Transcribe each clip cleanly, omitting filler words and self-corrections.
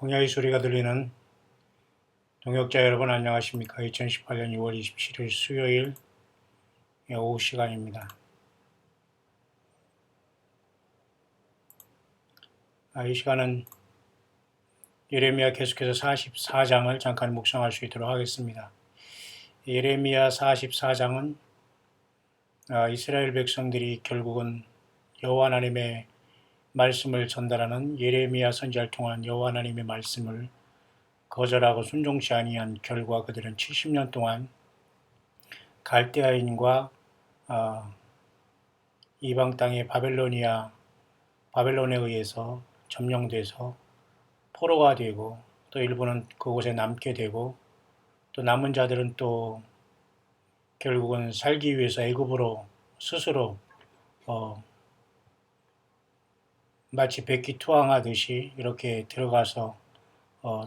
동야의 소리가 들리는 동역자 여러분 안녕하십니까? 2018년 6월 27일 수요일 오후 시간입니다. 이 시간은 예레미야 계속해서 44장을 잠깐 묵상할 수 있도록 하겠습니다. 예레미야 44장은 이스라엘 백성들이 결국은 여호와 하나님의 말씀을 전달하는 예레미야 선지자를 통한 여호와 하나님의 말씀을 거절하고 순종치 아니한 결과 그들은 70년 동안 갈대아인과 이방 땅의 바벨론에 의해서 점령돼서 포로가 되고 또 일부는 그곳에 남게 되고 또 남은 자들은 또 결국은 살기 위해서 애굽으로 스스로 마치 백기투항하듯이 이렇게 들어가서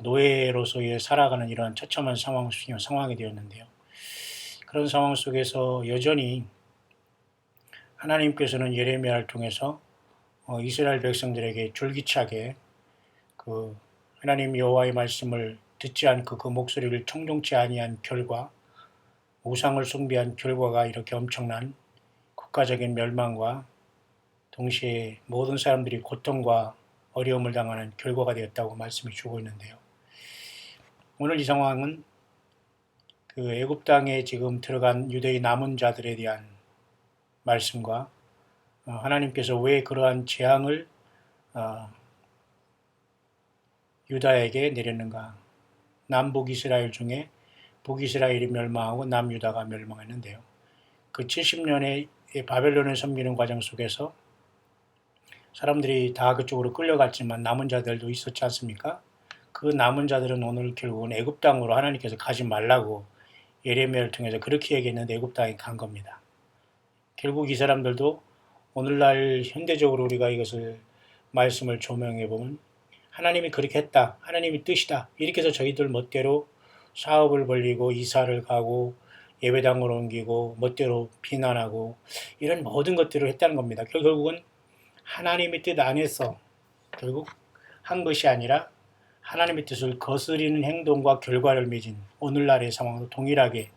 노예로서 살아가는 이런 처참한 상황이 되었는데요. 그런 상황 속에서 여전히 하나님께서는 예레미야를 통해서 이스라엘 백성들에게 줄기차게 그 하나님 여호와의 말씀을 듣지 않고 그 목소리를 청종치 아니한 결과, 우상을 숭배한 결과가 이렇게 엄청난 국가적인 멸망과 동시에 모든 사람들이 고통과 어려움을 당하는 결과가 되었다고 말씀해 주고 있는데요. 오늘 이 상황은 그 애굽 땅에 지금 들어간 유대의 남은 자들에 대한 말씀과 하나님께서 왜 그러한 재앙을 유다에게 내렸는가. 남북 이스라엘 중에 북이스라엘이 멸망하고 남유다가 멸망했는데요. 그 70년의 바벨론을 섬기는 과정 속에서 사람들이 다 그쪽으로 끌려갔지만 남은 자들도 있었지 않습니까? 그 남은 자들은 오늘 결국은 애굽 땅으로 하나님께서 가지 말라고 예레미야를 통해서 그렇게 얘기했는데 애굽 땅에 간 겁니다. 결국 이 사람들도 오늘날 현대적으로 우리가 이것을 말씀을 조명해 보면 하나님이 그렇게 했다. 하나님이 뜻이다. 이렇게 해서 저희들 멋대로 사업을 벌리고 이사를 가고 예배당으로 옮기고 멋대로 비난하고 이런 모든 것들을 했다는 겁니다. 결국은 하나님의 뜻 안에서 결국 한 것이 아니라 하나님의 뜻을 거스리는 행동과 결과를 맺은 오늘날의 상황도 동일하게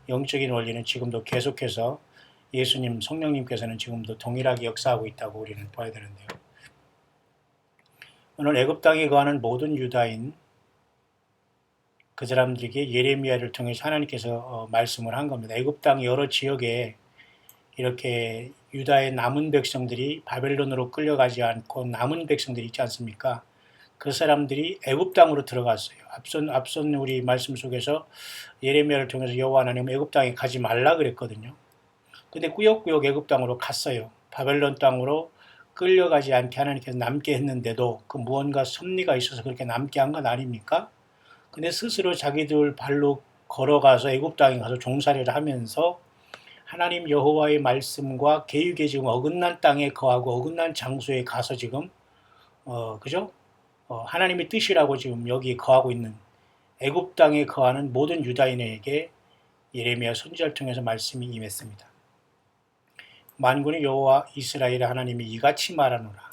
영적인 원리는 지금도 계속해서 예수님, 성령님께서는 지금도 동일하게 역사하고 있다고 우리는 봐야 되는데요. 오늘 애굽 땅에 거하는 모든 유다인 그 사람들에게 예레미야를 통해서 하나님께서 말씀을 한 겁니다. 애굽 땅 여러 지역에 이렇게 유다의 남은 백성들이 바벨론으로 끌려가지 않고 남은 백성들이 있지 않습니까? 그 사람들이 애굽 땅으로 들어갔어요. 앞선 우리 말씀 속에서 예레미야를 통해서 여호와 하나님 애굽 땅에 가지 말라 그랬거든요. 근데 꾸역꾸역 애굽 땅으로 갔어요. 바벨론 땅으로 끌려가지 않게 하나님께서 남게 했는데도 그 무언가 섭리가 있어서 그렇게 남게 한 건 아닙니까? 근데 스스로 자기들 발로 걸어가서 애굽 땅에 가서 종살이를 하면서 하나님 여호와의 말씀과 계율에 지금 어긋난 땅에 거하고 어긋난 장소에 가서 지금 그죠? 하나님의 뜻이라고 지금 여기 거하고 있는 애굽 땅에 거하는 모든 유다인에게 예레미야 선지자를 통해서 말씀이 임했습니다. 만군의 여호와 이스라엘 하나님이 이같이 말하노라.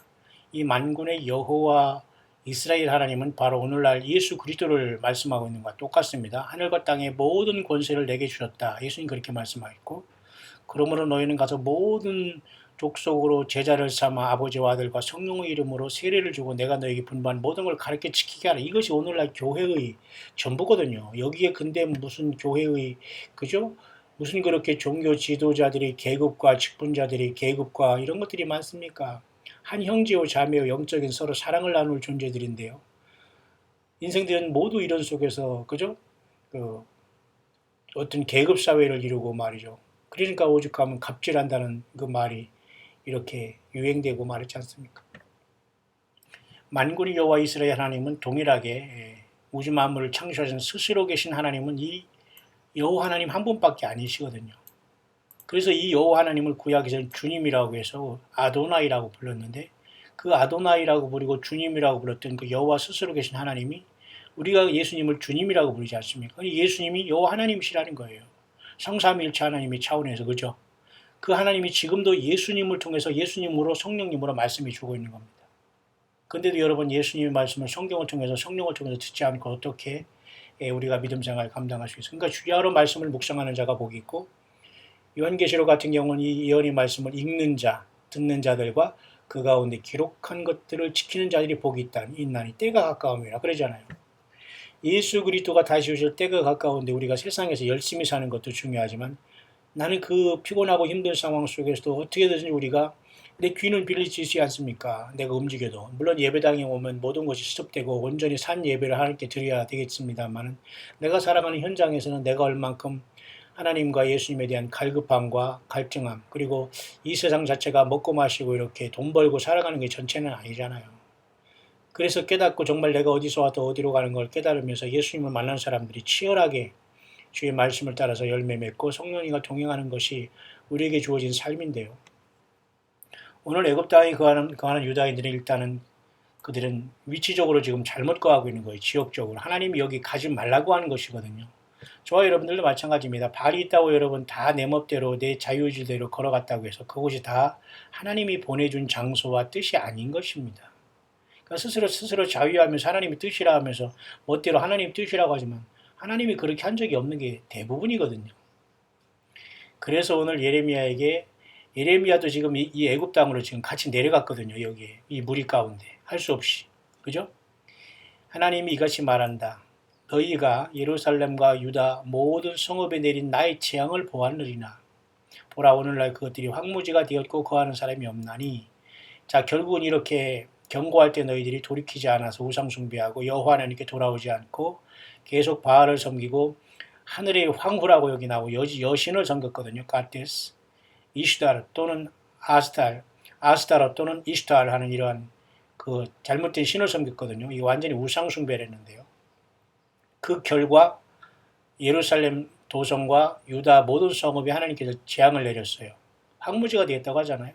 이 만군의 여호와 이스라엘 하나님은 바로 오늘날 예수 그리스도를 말씀하고 있는 것과 똑같습니다. 하늘과 땅의 모든 권세를 내게 주셨다. 예수님 그렇게 말씀하셨고, 그러므로 너희는 가서 모든 족속으로 제자를 삼아 아버지와 아들과 성령의 이름으로 세례를 주고 내가 너에게 분부한 모든 걸 가르쳐 지키게 하라. 이것이 오늘날 교회의 전부거든요. 여기에 근데 무슨 교회의 그죠? 무슨 그렇게 종교 지도자들이 계급과 직분자들이 계급과 이런 것들이 많습니까? 한 형제요 자매요 영적인 서로 사랑을 나눌 존재들인데요. 인생들은 모두 이런 속에서 그죠? 어떤 계급 사회를 이루고 말이죠. 그러니까 오죽하면 갑질한다는 그 말이 이렇게 유행되고 말했지 않습니까? 만군의 여호와 이스라엘 하나님은 동일하게 우주 만물을 창조하신 스스로 계신 하나님은 이 여호와 하나님 한 분밖에 아니시거든요. 그래서 이 여호와 하나님을 구약에서는 주님이라고 해서 아도나이라고 불렀는데 그 아도나이라고 부르고 주님이라고 불렀던 그 여호와 스스로 계신 하나님이 우리가 예수님을 주님이라고 부르지 않습니까? 예수님이 여호와 하나님이시라는 거예요. 성삼위일체 하나님의 차원에서 그죠? 그 하나님이 지금도 예수님을 통해서 예수님으로 성령님으로 말씀해 주고 있는 겁니다. 근데도 여러분 예수님의 말씀을 성경을 통해서 성령을 통해서 듣지 않고 어떻게 우리가 믿음 생활을 감당할 수 있어요. 그러니까 주야로 말씀을 묵상하는 자가 복이 있고 요한계시록 같은 경우는 이 예언의 말씀을 읽는 자, 듣는 자들과 그 가운데 기록한 것들을 지키는 자들이 복이 있나니 때가 가까움이라 그러잖아요. 예수 그리스도가 다시 오실 때가 가까운데 우리가 세상에서 열심히 사는 것도 중요하지만 나는 그 피곤하고 힘든 상황 속에서도 어떻게든지 우리가 내 귀는 빌리지 않습니까? 내가 움직여도. 물론 예배당에 오면 모든 것이 스톱되고 온전히 산 예배를 하나님께 드려야 되겠습니다만 내가 살아가는 현장에서는 내가 얼만큼 하나님과 예수님에 대한 갈급함과 갈증함 그리고 이 세상 자체가 먹고 마시고 이렇게 돈 벌고 살아가는 게 전체는 아니잖아요. 그래서 깨닫고 정말 내가 어디서 와서 어디로 가는 걸 깨달으면서 예수님을 만난 사람들이 치열하게 주의 말씀을 따라서 열매 맺고 성령님과 동행하는 것이 우리에게 주어진 삶인데요. 오늘 애굽 땅에 거하는 유다인들은 일단은 그들은 위치적으로 지금 잘못 거하고 있는 거예요. 지역적으로. 하나님이 여기 가지 말라고 하는 것이거든요. 저와 여러분들도 마찬가지입니다. 발이 있다고 여러분 다 내 멋대로 내 자유의지대로 걸어갔다고 해서 그곳이 다 하나님이 보내준 장소와 뜻이 아닌 것입니다. 그러니까 스스로 자유하면서 하나님의 뜻이라 하면서 멋대로 하나님 뜻이라고 하지만 하나님이 그렇게 한 적이 없는 게 대부분이거든요. 그래서 오늘 예레미야도 지금 이 애굽 땅으로 지금 같이 내려갔거든요. 여기에 이 무리 가운데 할 수 없이 그죠? 하나님이 이같이 말한다. 너희가 예루살렘과 유다 모든 성읍에 내린 나의 재앙을 보았느니라. 보라 오늘날 그것들이 황무지가 되었고 거하는 사람이 없나니. 자 결국은 이렇게 경고할 때 너희들이 돌이키지 않아서 우상 숭배하고 여호와 하나님께 돌아오지 않고 계속 바알을 섬기고 하늘의 황후라고 여기 나오고 여신을 섬겼거든요. 가데스, 이슈달 또는 아스타라 또는 이슈달 하는 이러한 그 잘못된 신을 섬겼거든요. 이게 완전히 우상 숭배를 했는데요. 그 결과 예루살렘 도성과 유다 모든 성읍에 하나님께서 재앙을 내렸어요. 황무지가 되었다고 하잖아요.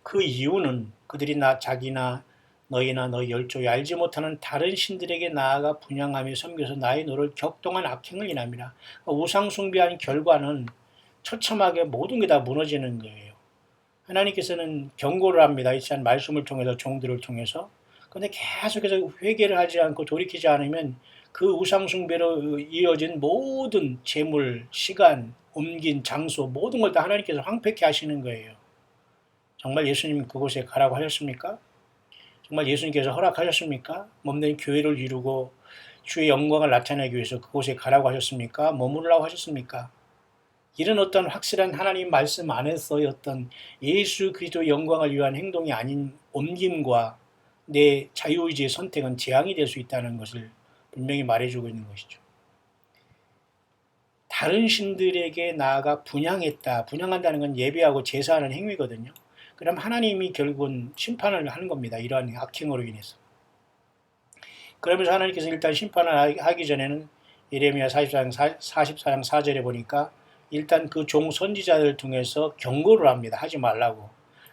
그 이유는 그들이 자기나 너희나 너희 열조에 알지 못하는 다른 신들에게 나아가 분향하며 섬겨서 나의 노를 격동한 악행을 인함이라. 우상 숭배한 결과는 처참하게 모든 게 다 무너지는 거예요. 하나님께서는 경고를 합니다. 이 시간 말씀을 통해서 종들을 통해서. 그런데 계속해서 회개를 하지 않고 돌이키지 않으면 그 우상 숭배로 이어진 모든 재물, 시간, 옮긴 장소 모든 걸 다 하나님께서 황폐케 하시는 거예요. 정말 예수님 그곳에 가라고 하셨습니까? 정말 예수님께서 허락하셨습니까? 몸된 교회를 이루고 주의 영광을 나타내기 위해서 그곳에 가라고 하셨습니까? 머무르라고 하셨습니까? 이런 어떤 확실한 하나님 말씀 안에서의 어떤 예수 그리스도의 영광을 위한 행동이 아닌 옮김과 내 자유의지의 선택은 재앙이 될 수 있다는 것을 분명히 말해주고 있는 것이죠. 다른 신들에게 나아가 분향했다. 분향한다는 건 예배하고 제사하는 행위거든요. 그럼 하나님이 결국은 심판을 하는 겁니다. 이러한 악행으로 인해서. 그러면서 하나님께서 일단 심판을 하기 전에는 예레미야 44장 4절에 보니까 일단 그 종 선지자들을 통해서 경고를 합니다. 하지 말라고.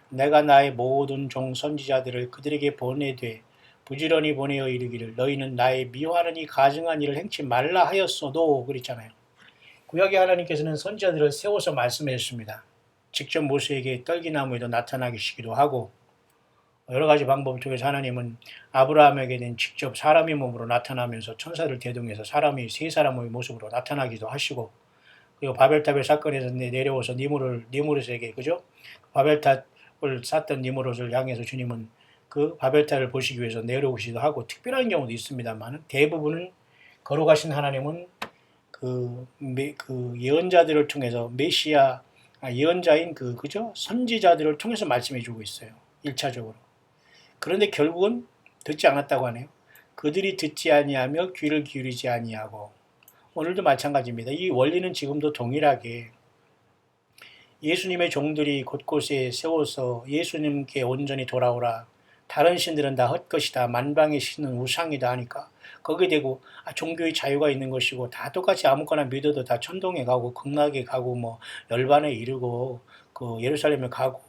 내가 나의 모든 종 선지자들을 그들에게 보내되 부지런히 보내어 이르기를 너희는 나의 미워하느니 가증한 일을 행치 말라 하였어도 그랬잖아요. 구약의 하나님께서는 선지자들을 세워서 말씀해 주십니다. 직접 모세에게 떨기나무에도 나타나시기도 하고 여러 가지 방법을 통해서 하나님은 아브라함에게는 직접 사람의 몸으로 나타나면서 천사를 대동해서 세 사람의 모습으로 나타나기도 하시고 그리고 바벨탑의 사건에서 내려와서 니무롯에게 그죠? 바벨탑을 쌓던 니무롯을 향해서 주님은 그 바벨탑을 보시기 위해서 내려오시기도 하고 특별한 경우도 있습니다만 대부분은 걸어가신 하나님은 그 예언자들을 통해서 예언자인 그죠? 선지자들을 통해서 말씀해 주고 있어요. 1차적으로. 그런데 결국은 듣지 않았다고 하네요. 그들이 듣지 아니하며 귀를 기울이지 아니하고 오늘도 마찬가지입니다. 이 원리는 지금도 동일하게 예수님의 종들이 곳곳에 세워서 예수님께 온전히 돌아오라. 다른 신들은 다 헛것이다. 만방의 신은 우상이다 하니까 거기에 대고 종교의 자유가 있는 것이고 다 똑같이 아무거나 믿어도 다 천동에 가고 극락에 가고 뭐 열반에 이르고 그 예루살렘에 가고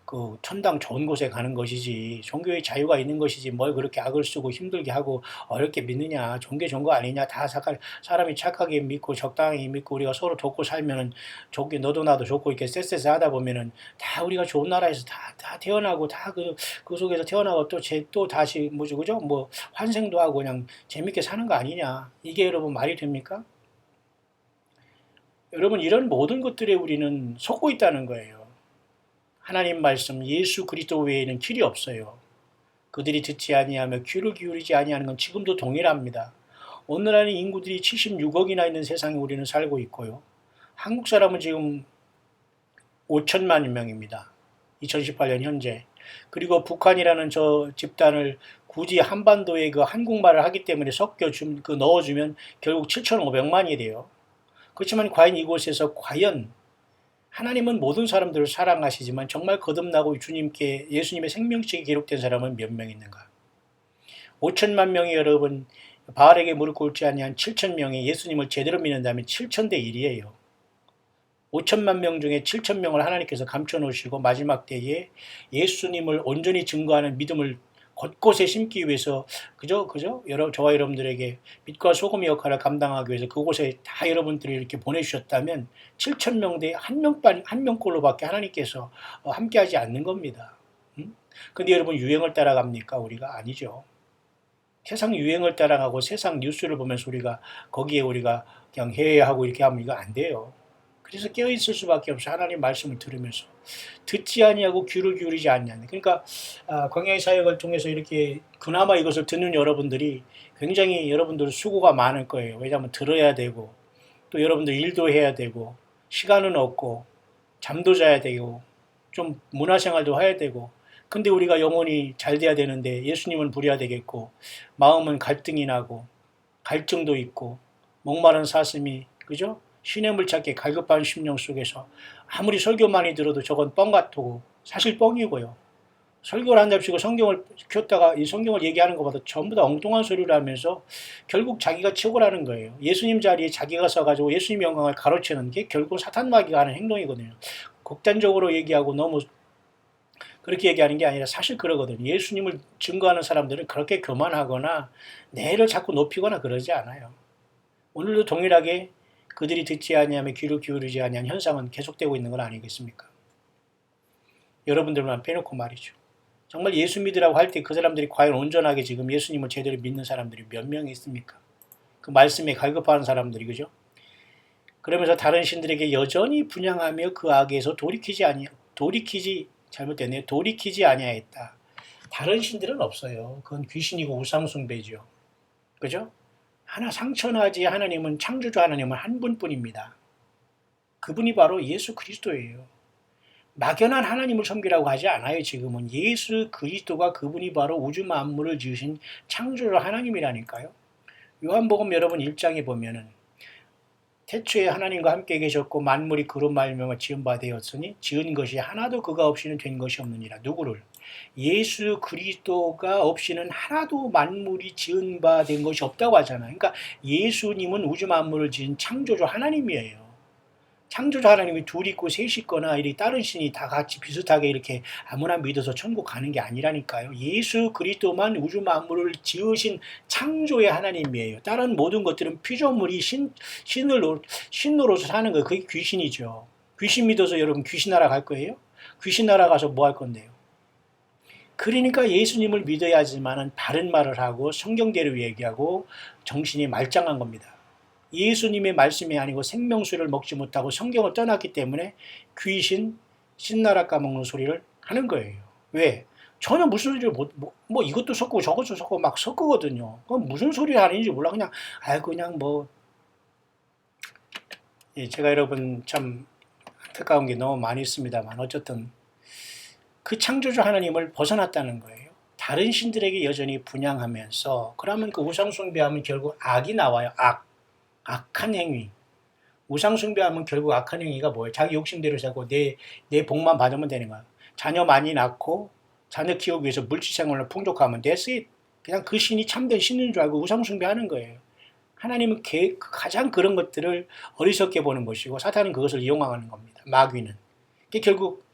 그 천당 좋은 곳에 가는 것이지 종교의 자유가 있는 것이지 뭘 그렇게 악을 쓰고 힘들게 하고 어렵게 믿느냐. 종교 좋은 거 아니냐. 다 사람이 착하게 믿고 적당히 믿고 우리가 서로 돕고 살면은 좋게 너도 나도 좋고 이렇게 쎄쎄쎄 하다 보면은 다 우리가 좋은 나라에서 다 태어나고 다 그 속에서 태어나고 또 다시 뭐지 그죠? 뭐 환생도 하고 그냥 재밌게 사는 거 아니냐. 이게 여러분 말이 됩니까? 여러분 이런 모든 것들에 우리는 속고 있다는 거예요. 하나님 말씀 예수 그리스도 외에는 길이 없어요. 그들이 듣지 아니하며 귀를 기울이지 아니하는 건 지금도 동일합니다. 오늘날의 인구들이 76억이나 있는 세상에 우리는 살고 있고요. 한국 사람은 지금 5천만 명입니다. 2018년 현재. 그리고 북한이라는 저 집단을 굳이 한반도에 그 한국말을 하기 때문에 넣어주면 결국 7,500만이 돼요. 그렇지만 과연 이곳에서 하나님은 모든 사람들을 사랑하시지만 정말 거듭나고 주님께 예수님의 생명책이 기록된 사람은 몇 명 있는가? 5천만 명이 여러분 바알에게 무릎 꿇지 아니한 7천 명이 예수님을 제대로 믿는다면 7천 대 1이에요. 5천만 명 중에 7천 명을 하나님께서 감춰놓으시고 마지막 때에 예수님을 온전히 증거하는 믿음을 곳곳에 심기 위해서 그죠? 저와 여러분들에게 빛과 소금의 역할을 감당하기 위해서 그곳에 다 여러분들이 이렇게 보내주셨다면 7천 명대 한 명꼴로밖에 하나님께서 함께하지 않는 겁니다. 근데 여러분 유행을 따라갑니까? 우리가 아니죠. 세상 유행을 따라가고 세상 뉴스를 보면서 거기에 우리가 그냥 해하고 이렇게 하면 이거 안 돼요. 그래서 깨어있을 수밖에 없어. 하나님 말씀을 들으면서 듣지 아니하고 귀를 기울이지 않냐는. 그러니까 광야의 사역을 통해서 이렇게 그나마 이것을 듣는 여러분들이 굉장히 여러분들 수고가 많을 거예요. 왜냐하면 들어야 되고 또 여러분들 일도 해야 되고 시간은 없고 잠도 자야 되고 좀 문화생활도 해야 되고 근데 우리가 영혼이 잘 돼야 되는데 예수님은 부려야 되겠고 마음은 갈등이 나고 갈증도 있고 목마른 사슴이 그죠? 신의 물 찾기 갈급한 심령 속에서 아무리 설교만이 들어도 저건 뻥 같고 사실 뻥이고요. 설교를 한답시고 성경을 켰다가 이 성경을 얘기하는 것보다 전부 다 엉뚱한 소리를 하면서 결국 자기가 최고라는 거예요. 예수님 자리에 자기가 서가지고 예수님 영광을 가로채는 게 결국 사탄마귀가 하는 행동이거든요. 극단적으로 얘기하고 너무 그렇게 얘기하는 게 아니라 사실 그러거든요. 예수님을 증거하는 사람들은 그렇게 교만하거나 내를 자꾸 높이거나 그러지 않아요. 오늘도 동일하게 그들이 듣지 아니하며 귀를 기울이지 아니한 현상은 계속되고 있는 건 아니겠습니까? 여러분들만 빼놓고 말이죠. 정말 예수 믿으라고 할 때 그 사람들이 과연 온전하게 지금 예수님을 제대로 믿는 사람들이 몇 명이 있습니까? 그 말씀에 갈급하는 사람들이 그죠? 그러면서 다른 신들에게 여전히 분향하며 그 악에서 돌이키지 아니하였다. 다른 신들은 없어요. 그건 귀신이고 우상숭배죠. 그죠? 상천하지 하나님은 창조주 하나님은 한 분뿐입니다. 그분이 바로 예수 그리스도예요. 막연한 하나님을 섬기라고 하지 않아요. 지금은 예수 그리스도가 그분이 바로 우주 만물을 지으신 창조주 하나님이라니까요. 요한복음 여러분 1장에 보면은 태초에 하나님과 함께 계셨고 만물이 그로 말미암아 지은 바 되었으니 지은 것이 하나도 그가 없이는 된 것이 없느니라. 누구를? 예수 그리스도가 없이는 하나도 만물이 지은 바 된 것이 없다고 하잖아요. 그러니까 예수님은 우주 만물을 지은 창조주 하나님이에요. 창조주 하나님이 둘이 있고 셋이 있거나 이 다른 신이 다 같이 비슷하게 이렇게 아무나 믿어서 천국 가는 게 아니라니까요. 예수 그리스도만 우주 만물을 지으신 창조의 하나님이에요. 다른 모든 것들은 피조물이 신으로서 사는 거예요. 그게 귀신이죠. 귀신 믿어서 여러분 귀신 나라 갈 거예요? 귀신 나라 가서 뭐 할 건데요? 그러니까 예수님을 믿어야지만은 바른 말을 하고 성경대로 얘기하고 정신이 말짱한 겁니다. 예수님의 말씀이 아니고 생명수를 먹지 못하고 성경을 떠났기 때문에 귀신, 신나라 까먹는 소리를 하는 거예요. 왜? 전혀 무슨 소리를 뭐 이것도 섞고 저것도 섞고 막 섞거든요. 그건 무슨 소리 하는지 몰라. 그냥 예, 제가 여러분 참 안타까운 게 너무 많이 있습니다만 어쨌든 그 창조주 하나님을 벗어났다는 거예요. 다른 신들에게 여전히 분향하면서 그러면 그 우상숭배하면 결국 악이 나와요. 악한 행위. 우상숭배하면 결국 악한 행위가 뭐예요? 자기 욕심대로 자고 내 복만 받으면 되는 거야. 자녀 많이 낳고 자녀 키우기 위해서 물질생활을 풍족하면 that's it. 그냥 그 신이 참된 신인 줄 알고 우상숭배하는 거예요. 하나님은 가장 그런 것들을 어리석게 보는 것이고 사탄은 그것을 이용하는 겁니다. 마귀는. 그게 결국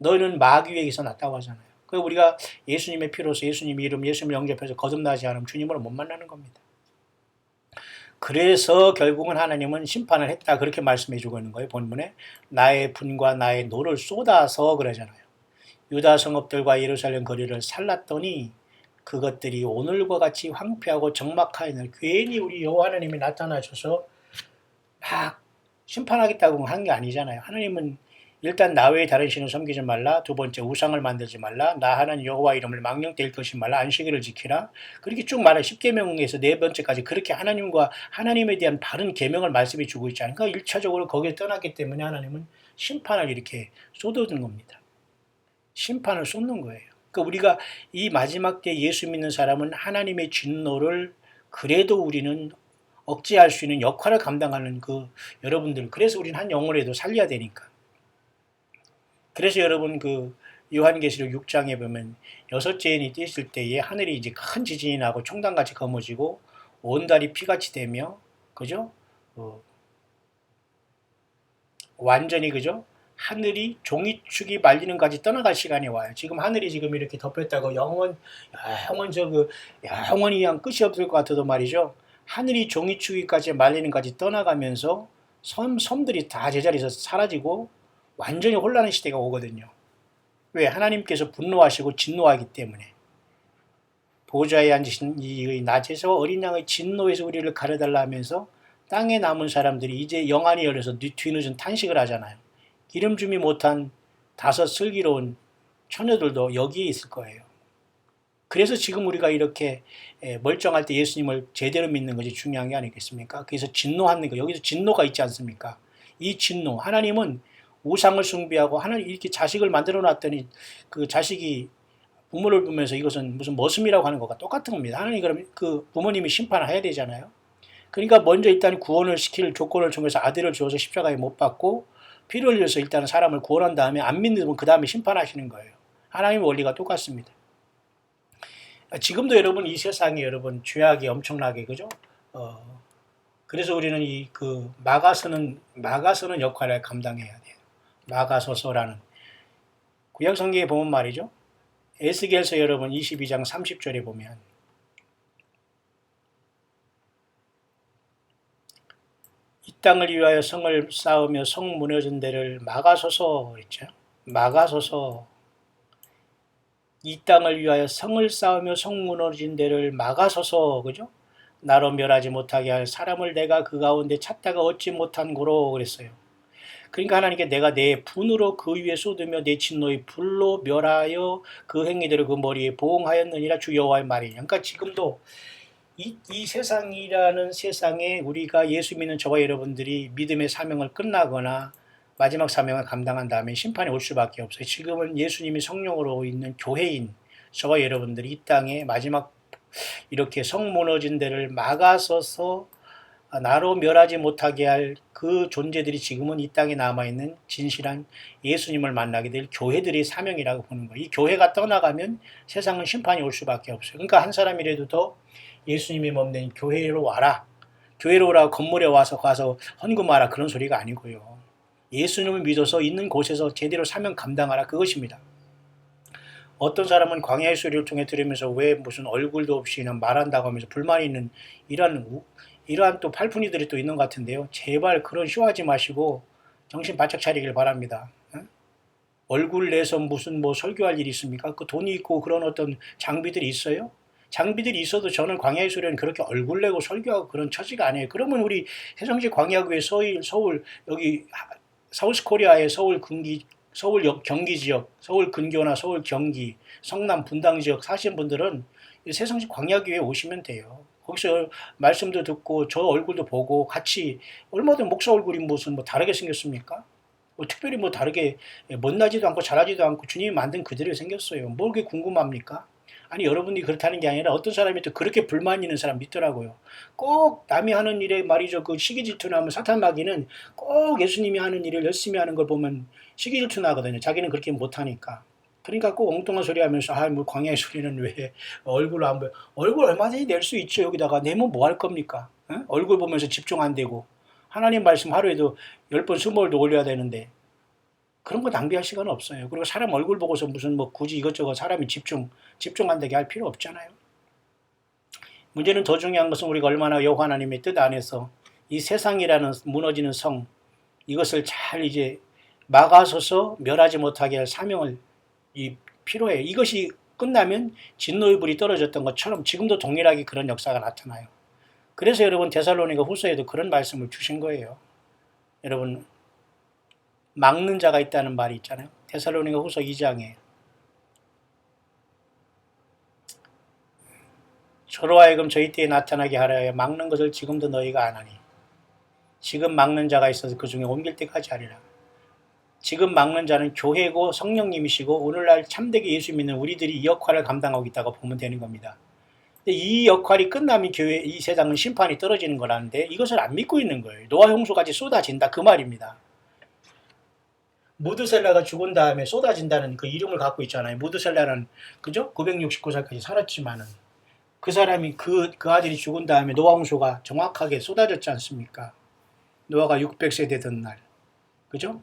너는 마귀에게서 났다고 하잖아요. 그 우리가 예수님의 피로서 예수님 이름 예수님을 영접해서 거듭나지 않으면 주님으로 못 만나는 겁니다. 그래서 결국은 하나님은 심판을 했다 그렇게 말씀해 주고 있는 거예요. 본문에 나의 분과 나의 노를 쏟아서 그러잖아요. 유다 성읍들과 예루살렘 거리를 살랐더니 그것들이 오늘과 같이 황폐하고 적막하여는 괜히 우리 여호와 하나님이 나타나셔서 막 심판하겠다고 한 게 아니잖아요. 하나님은 일단 나 외에 다른 신을 섬기지 말라. 두 번째 우상을 만들지 말라. 나 하나님 여호와 이름을 망령될 것이 말라. 안식일을 지키라. 그렇게 쭉 말해 10계명에서 네 번째까지 그렇게 하나님과 하나님에 대한 바른 계명을 말씀해 주고 있지 않습니까? 그러니까 1차적으로 거기에 떠났기 때문에 하나님은 심판을 이렇게 쏟아준 겁니다. 심판을 쏟는 거예요. 그러니까 우리가 이 마지막 때 예수 믿는 사람은 하나님의 진노를 그래도 우리는 억제할 수 있는 역할을 감당하는 그 여러분들, 그래서 우리는 한 영혼이라도 살려야 되니까. 그래서 여러분 그 요한계시록 6장에 보면 여섯째 인이 띄었을 때에 하늘이 이제 큰 지진이 나고 총단같이 거머지고 온 달이 피같이 되며 그죠? 완전히 그죠? 하늘이 종이축이 말리는까지 떠나갈 시간이 와요. 지금 하늘이 지금 이렇게 덮였다고 영원 영원히 그냥 끝이 없을 것 같아도 말이죠. 하늘이 종이축이까지 말리는까지 떠나가면서 섬들이 다 제자리에서 사라지고 완전히 혼란의 시대가 오거든요. 왜? 하나님께서 분노하시고 진노하기 때문에. 보좌에 앉으신 이의 낮에서 어린 양의 진노에서 우리를 가려달라 하면서 땅에 남은 사람들이 이제 영안이 열려서 뒤늦은 탄식을 하잖아요. 기름 줌이 못한 5 슬기로운 처녀들도 여기에 있을 거예요. 그래서 지금 우리가 이렇게 멀쩡할 때 예수님을 제대로 믿는 것이 중요한 게 아니겠습니까? 그래서 진노하는 거, 여기서 진노가 있지 않습니까? 이 진노, 하나님은 우상을 숭배하고 하나님 이렇게 자식을 만들어 놨더니 그 자식이 부모를 보면서 이것은 무슨 머슴이라고 하는 것과 똑같은 겁니다. 하나님 그러면 그 부모님이 심판을 해야 되잖아요. 그러니까 먼저 일단 구원을 시킬 조건을 통해서 아들을 주어서 십자가에 못 박고 피를 흘려서 일단 사람을 구원한 다음에 안 믿는 그 다음에 심판하시는 거예요. 하나님의 원리가 똑같습니다. 지금도 여러분 이 세상에 여러분 죄악이 엄청나게 그죠? 그래서 우리는 이 그 막아서는 역할을 감당해야 돼요. 막아서서라는 구약 성경에 보면 말이죠. 에스겔서 여러분 22장 30절에 보면 이 땅을 위하여 성을 쌓으며 성 무너진 데를 막아서서 그랬죠. 막아서서 이 땅을 위하여 성을 쌓으며 성 무너진 데를 막아서서 그죠? 나로 멸하지 못하게 할 사람을 내가 그 가운데 찾다가 얻지 못한 고로 그랬어요. 그러니까 하나님께 내가 내 분으로 그 위에 쏟으며 내 진노의 불로 멸하여 그 행위들을 그 머리에 보응하였느니라 주 여호와의 말이냐. 그러니까 지금도 이 세상이라는 세상에 우리가 예수 믿는 저와 여러분들이 믿음의 사명을 끝나거나 마지막 사명을 감당한 다음에 심판이 올 수밖에 없어요. 지금은 예수님이 성령으로 있는 교회인 저와 여러분들이 이 땅에 마지막 이렇게 성 무너진 데를 막아서서 나로 멸하지 못하게 할 그 존재들이 지금은 이 땅에 남아있는 진실한 예수님을 만나게 될 교회들의 사명이라고 보는 거예요. 이 교회가 떠나가면 세상은 심판이 올 수밖에 없어요. 그러니까 한 사람이라도 더 예수님이 몸된 교회로 와라. 교회로 오라고 건물에 와서 가서 헌금하라 그런 소리가 아니고요. 예수님을 믿어서 있는 곳에서 제대로 사명 감당하라 그것입니다. 어떤 사람은 광야의 소리를 통해 들으면서 왜 무슨 얼굴도 없이 그냥 말한다고 하면서 불만이 있는 이러한 또 팔푼이들이 또 있는 것 같은데요. 제발 그런 쇼하지 마시고 정신 바짝 차리길 바랍니다. 얼굴 내서 무슨 뭐 설교할 일이 있습니까? 그 돈이 있고 그런 어떤 장비들이 있어요? 장비들이 있어도 저는 광야의 소리는 그렇게 얼굴 내고 설교하고 그런 처지가 아니에요. 그러면 우리 해성시 광야교회 서울 여기 사우스코리아의 서울 경기 지역, 서울 근교나 서울 경기, 성남 분당 지역 사시는 분들은 세성시 광야교회에 오시면 돼요. 거기서 말씀도 듣고 저 얼굴도 보고 같이 얼마든 목사 얼굴이 무슨 뭐 다르게 생겼습니까? 뭐 특별히 뭐 다르게 못나지도 않고 잘하지도 않고 주님이 만든 그대로 생겼어요. 뭘 그렇게 궁금합니까? 아니 여러분이 그렇다는 게 아니라 어떤 사람이 또 그렇게 불만 있는 사람 믿더라고요. 꼭 남이 하는 일에 말이죠. 그 시기 질투나면 사탄 마귀는 꼭 예수님이 하는 일을 열심히 하는 걸 보면 시기 질투 나거든요. 자기는 그렇게 못하니까. 그러니까 꼭 엉뚱한 소리 하면서 뭐 광야의 소리는 왜 얼굴을 안 보여. 얼굴 얼마든지 낼 수 있죠. 여기다가 내면 뭐 할 겁니까? 얼굴 보면서 집중 안 되고 하나님 말씀 하루에도 10번 20번도 올려야 되는데 그런 거 낭비할 시간 없어요. 그리고 사람 얼굴 보고서 무슨 뭐 굳이 이것저것 사람이 집중한다게 할 필요 없잖아요. 문제는 더 중요한 것은 우리가 얼마나 여호와 하나님의 뜻 안에서 이 세상이라는 무너지는 성, 이것을 잘 이제 막아서서 멸하지 못하게 할 사명을 필요해요. 이것이 끝나면 진노의 불이 떨어졌던 것처럼 지금도 동일하게 그런 역사가 나타나요. 그래서 여러분 데살로니가 후서에도 그런 말씀을 주신 거예요. 여러분 막는 자가 있다는 말이 있잖아요. 데살로니가 후서 2장에 저로 하여금 저희 때에 나타나게 하려 하여 막는 것을 지금도 너희가 안 하니 지금 막는 자가 있어서 그 중에 옮길 때까지 하리라. 지금 막는 자는 교회고 성령님이시고 오늘날 참되게 예수 믿는 우리들이 이 역할을 감당하고 있다고 보면 되는 겁니다. 근데 이 역할이 끝나면 이 세상은 심판이 떨어지는 거라는데 이것을 안 믿고 있는 거예요. 노아 홍수까지 쏟아진다 그 말입니다. 무드셀라가 죽은 다음에 쏟아진다는 그 이름을 갖고 있잖아요. 무드셀라는 그죠? 969살까지 살았지만은 그 사람이 그 아들이 죽은 다음에 노아 홍수가 정확하게 쏟아졌지 않습니까? 노아가 600세 되던 날. 그죠?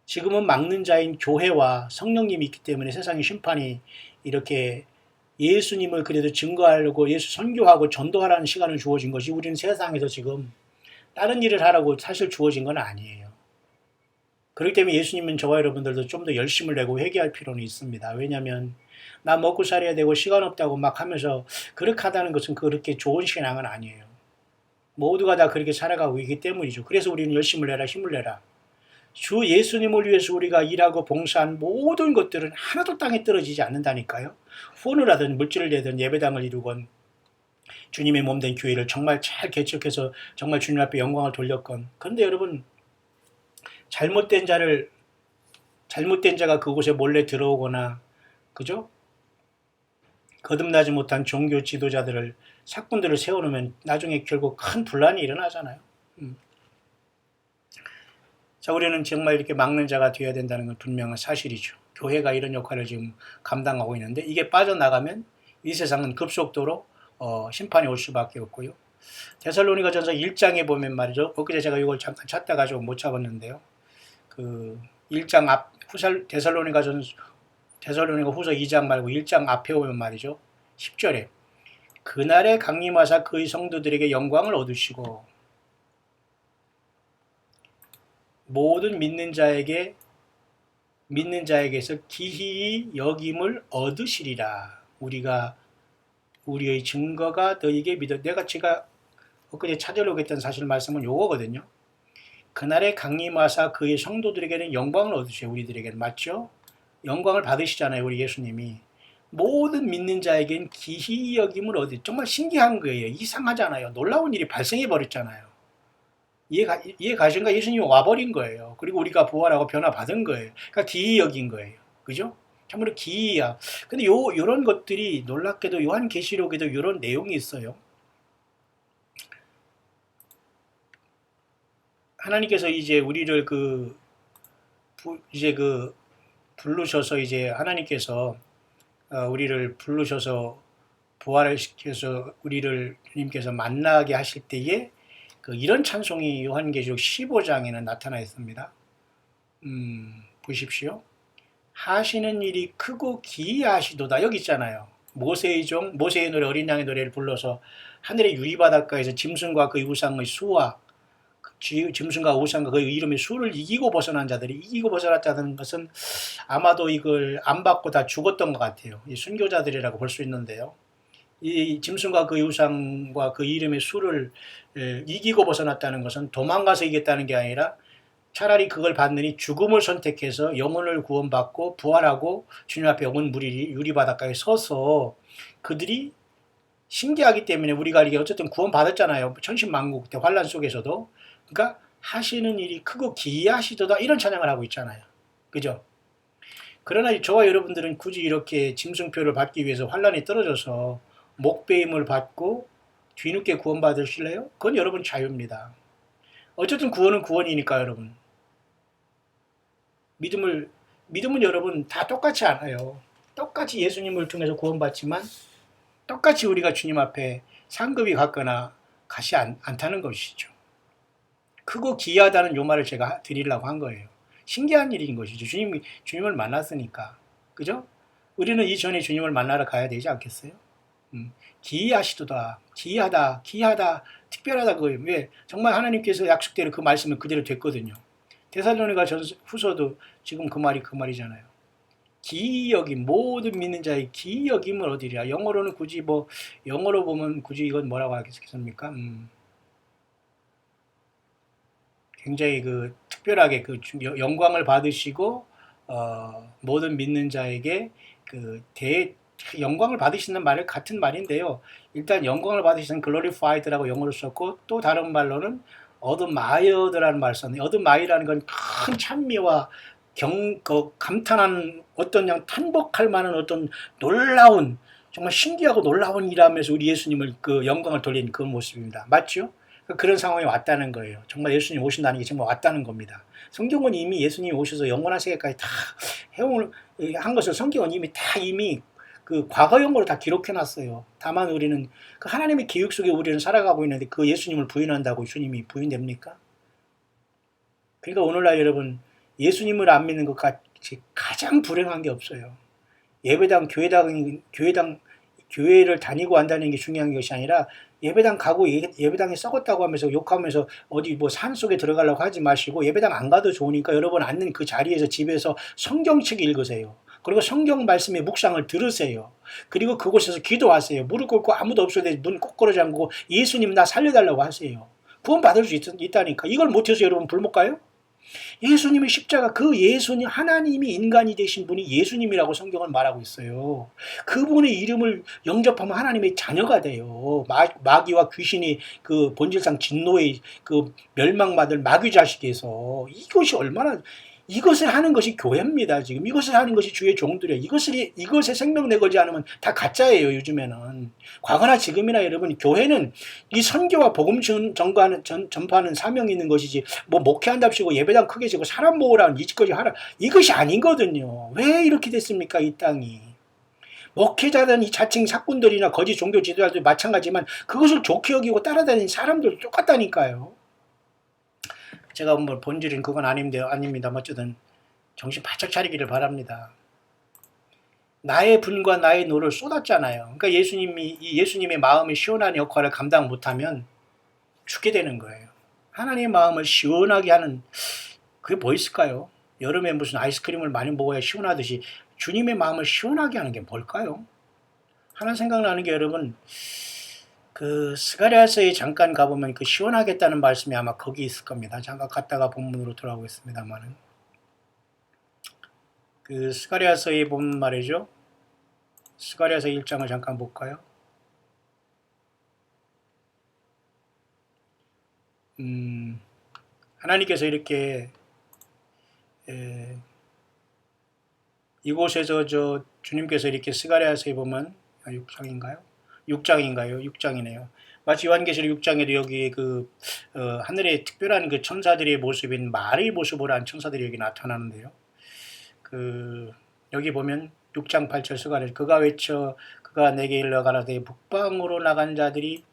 지금은 막는 자인 교회와 성령님이 있기 때문에 세상의 심판이 이렇게 예수님을 그래도 증거하려고 예수 선교하고 전도하라는 시간을 주어진 것이 우리는 세상에서 지금 다른 일을 하라고 사실 주어진 건 아니에요. 그렇기 때문에 예수님은 저와 여러분들도 좀 더 열심을 내고 회개할 필요는 있습니다. 왜냐하면 나 먹고 살아야 되고 시간 없다고 막 하면서 그렇게 하다는 것은 그렇게 좋은 신앙은 아니에요. 모두가 다 그렇게 살아가고 있기 때문이죠. 그래서 우리는 열심을 내라 힘을 내라. 주 예수님을 위해서 우리가 일하고 봉사한 모든 것들은 하나도 땅에 떨어지지 않는다니까요. 후원을 하든 물질을 내든 예배당을 이루건 주님의 몸된 교회를 정말 잘 개척해서 정말 주님 앞에 영광을 돌렸건. 그런데 여러분 잘못된 자가 그곳에 몰래 들어오거나 그죠? 거듭나지 못한 종교 지도자들을 사건들을 세워놓으면 나중에 결국 큰 분란이 일어나잖아요. 자, 우리는 정말 이렇게 막는 자가 되어야 된다는 건 분명한 사실이죠. 교회가 이런 역할을 지금 감당하고 있는데 이게 빠져나가면 이 세상은 급속도로 심판이 올 수밖에 없고요. 데살로니가전서 1장에 보면 말이죠. 엊그제 제가 이걸 잠깐 찾다 가지고 못 잡았는데요. 그 1장 앞 데살로니가 후서 2장 말고 1장 앞에 오면 말이죠. 10절에 그날에 강림하사 그의 성도들에게 영광을 얻으시고 모든 믿는 자에게서 기히 여김을 얻으시리라. 우리의 증거가 너에게 제가 엊그제 찾으려고 했던 사실 말씀은 요거거든요. 그날에 강림하사 그의 성도들에게는 영광을 얻으셔요. 우리들에게는 맞죠? 영광을 받으시잖아요. 우리 예수님이. 모든 믿는 자에겐 기히 여김을 얻으. 정말 신기한 거예요. 이상하잖아요. 놀라운 일이 발생해 버렸잖아요. 이해 가신가? 예수님이 와버린 거예요. 그리고 우리가 부활하고 변화받은 거예요. 그러니까 기이 여긴 거예요. 그죠? 참으로 기이야. 근데 요런 것들이 놀랍게도 요한계시록에도 요런 내용이 있어요. 하나님께서 이제 우리를 부르셔서 이제 하나님께서 우리를 부르셔서 부활을 시켜서 우리를 주님께서 만나게 하실 때에 이런 찬송이 요한계시록 15장에는 나타나 있습니다. 보십시오. 하시는 일이 크고 기이하시도다. 여기 있잖아요. 모세의 노래 어린 양의 노래를 불러서 하늘의 유리바닷가에서 짐승과 그의 우상의 수와 짐승과 우상과 그의 이름의 수를 이기고 벗어난 자들이 이기고 벗어났다는 것은 아마도 이걸 안 받고 다 죽었던 것 같아요. 이 순교자들이라고 볼 수 있는데요. 이 짐승과 그 우상과 그 이름의 수를 이기고 벗어났다는 것은 도망가서 이겼다는 게 아니라 차라리 그걸 받느니 죽음을 선택해서 영혼을 구원받고 부활하고 주님 앞에 온 무리들이 유리바닷가에 서서 그들이 신기하기 때문에 우리가 이게 어쨌든 구원받았잖아요. 천신만국 때 환란 속에서도. 그러니까 하시는 일이 크고 기이하시도다 이런 찬양을 하고 있잖아요. 그죠? 그러나 저와 여러분들은 굳이 이렇게 짐승표를 받기 위해서 환란에 떨어져서 목배임을 받고 뒤늦게 구원받으실래요? 그건 여러분 자유입니다. 어쨌든 구원은 구원이니까 여러분. 믿음은 여러분 다 똑같지 않아요. 똑같이 예수님을 통해서 구원받지만 똑같이 우리가 주님 앞에 상급이 같거나 같이 않다는 것이죠. 크고 기이하다는 요 말을 제가 드리려고 한 거예요. 신기한 일인 것이죠. 주님을 만났으니까. 그죠? 우리는 이전에 주님을 만나러 가야 되지 않겠어요? 기이하시도다, 기이하다, 기이하다, 특별하다 그거예요. 왜? 정말 하나님께서 약속대로 그 말씀은 그대로 됐거든요. 데살로니가 후서도 지금 그 말이잖아요. 기이 여김, 모든 믿는 자의 기이 여김을 얻으리라. 영어로는 굳이 영어로 보면 굳이 이건 뭐라고 하겠습니까? 굉장히 특별하게 영광을 받으시고, 모든 믿는 자에게 영광을 받으시는 말 같은 말인데요. 일단 영광을 받으시는 glorified라고 영어로 썼고, 또 다른 말로는 admired라는 말을 썼네요. admired라는 건 큰 찬미와 감탄하는 어떤 탄복할 만한 어떤 놀라운, 정말 신기하고 놀라운 일하면서 우리 예수님을 영광을 돌리는 그 모습입니다. 맞죠? 그런 상황이 왔다는 거예요. 정말 예수님 오신다는 게 정말 왔다는 겁니다. 성경은 이미 예수님이 오셔서 영원한 세계까지 다 한 것을 성경은 이미 과거형으로 다 기록해놨어요. 다만 우리는 그 하나님의 계획 속에 우리는 살아가고 있는데 그 예수님을 부인한다고 주님이 부인됩니까? 그러니까 오늘날 여러분, 예수님을 안 믿는 것 같이 가장 불행한 게 없어요. 교회를 다니고 한다는 게 중요한 것이 아니라, 예배당 가고 예배당이 썩었다고 하면서 욕하면서 어디 산속에 들어가려고 하지 마시고, 예배당 안 가도 좋으니까 여러분 앉는 그 자리에서 집에서 성경책 읽으세요. 그리고 성경 말씀의 묵상을 들으세요. 그리고 그곳에서 기도하세요. 무릎 꿇고 아무도 없어도 눈 꼬꾸라 잠그고 예수님 나 살려달라고 하세요. 구원 받을 수 있다니까. 이걸 못해서 여러분 불 못 가요? 예수님의 십자가, 그 예수님, 하나님이 인간이 되신 분이 예수님이라고 성경은 말하고 있어요. 그분의 이름을 영접하면 하나님의 자녀가 돼요. 마귀와 귀신이 본질상 진노의 멸망받을 마귀 자식에서, 이것을 하는 것이 교회입니다. 지금 이것을 하는 것이 주의 종들이에요. 이것에 생명 내걸지 않으면 다 가짜예요. 요즘에는. 과거나 지금이나 여러분, 교회는 이 선교와 복음 전파하는 사명이 있는 것이지, 목회한답시고 예배당 크게 지고 사람 모으라는 이짓거리 하라, 이것이 아니거든요. 왜 이렇게 됐습니까? 이 땅이. 목회자든 이 자칭 사꾼들이나 거짓 종교 지도자들 마찬가지지만, 그것을 좋게 여기고 따라다니는 사람들 똑같다니까요. 제가 본질은 그건 아닙니다. 어쨌든 정신 바짝 차리기를 바랍니다. 나의 분과 나의 노를 쏟았잖아요. 그러니까 예수님의 마음이 시원한 역할을 감당 못하면 죽게 되는 거예요. 하나님의 마음을 시원하게 하는, 그게 뭐 있을까요? 여름에 무슨 아이스크림을 많이 먹어야 시원하듯이 주님의 마음을 시원하게 하는 게 뭘까요? 하나 생각나는 게, 여러분, 스가랴서에 잠깐 가보면 시원하겠다는 말씀이 아마 거기 있을 겁니다. 잠깐 갔다가 본문으로 돌아오겠습니다만은. 스가랴서에 보면 말이죠. 스가랴서 1장을 잠깐 볼까요? 하나님께서 이렇게, 이곳에서 주님께서 이렇게 스가랴서에 보면, 6장이네요. 마치 요한계시록 6장에도 여기 하늘의 특별한 천사들의 모습인 말의 모습으로 한 천사들이 여기 나타나는데요. 여기 보면 6장 8절 스가랴, 그가 외쳐 그가 내게 일러 가라되 북방으로 나간 자들이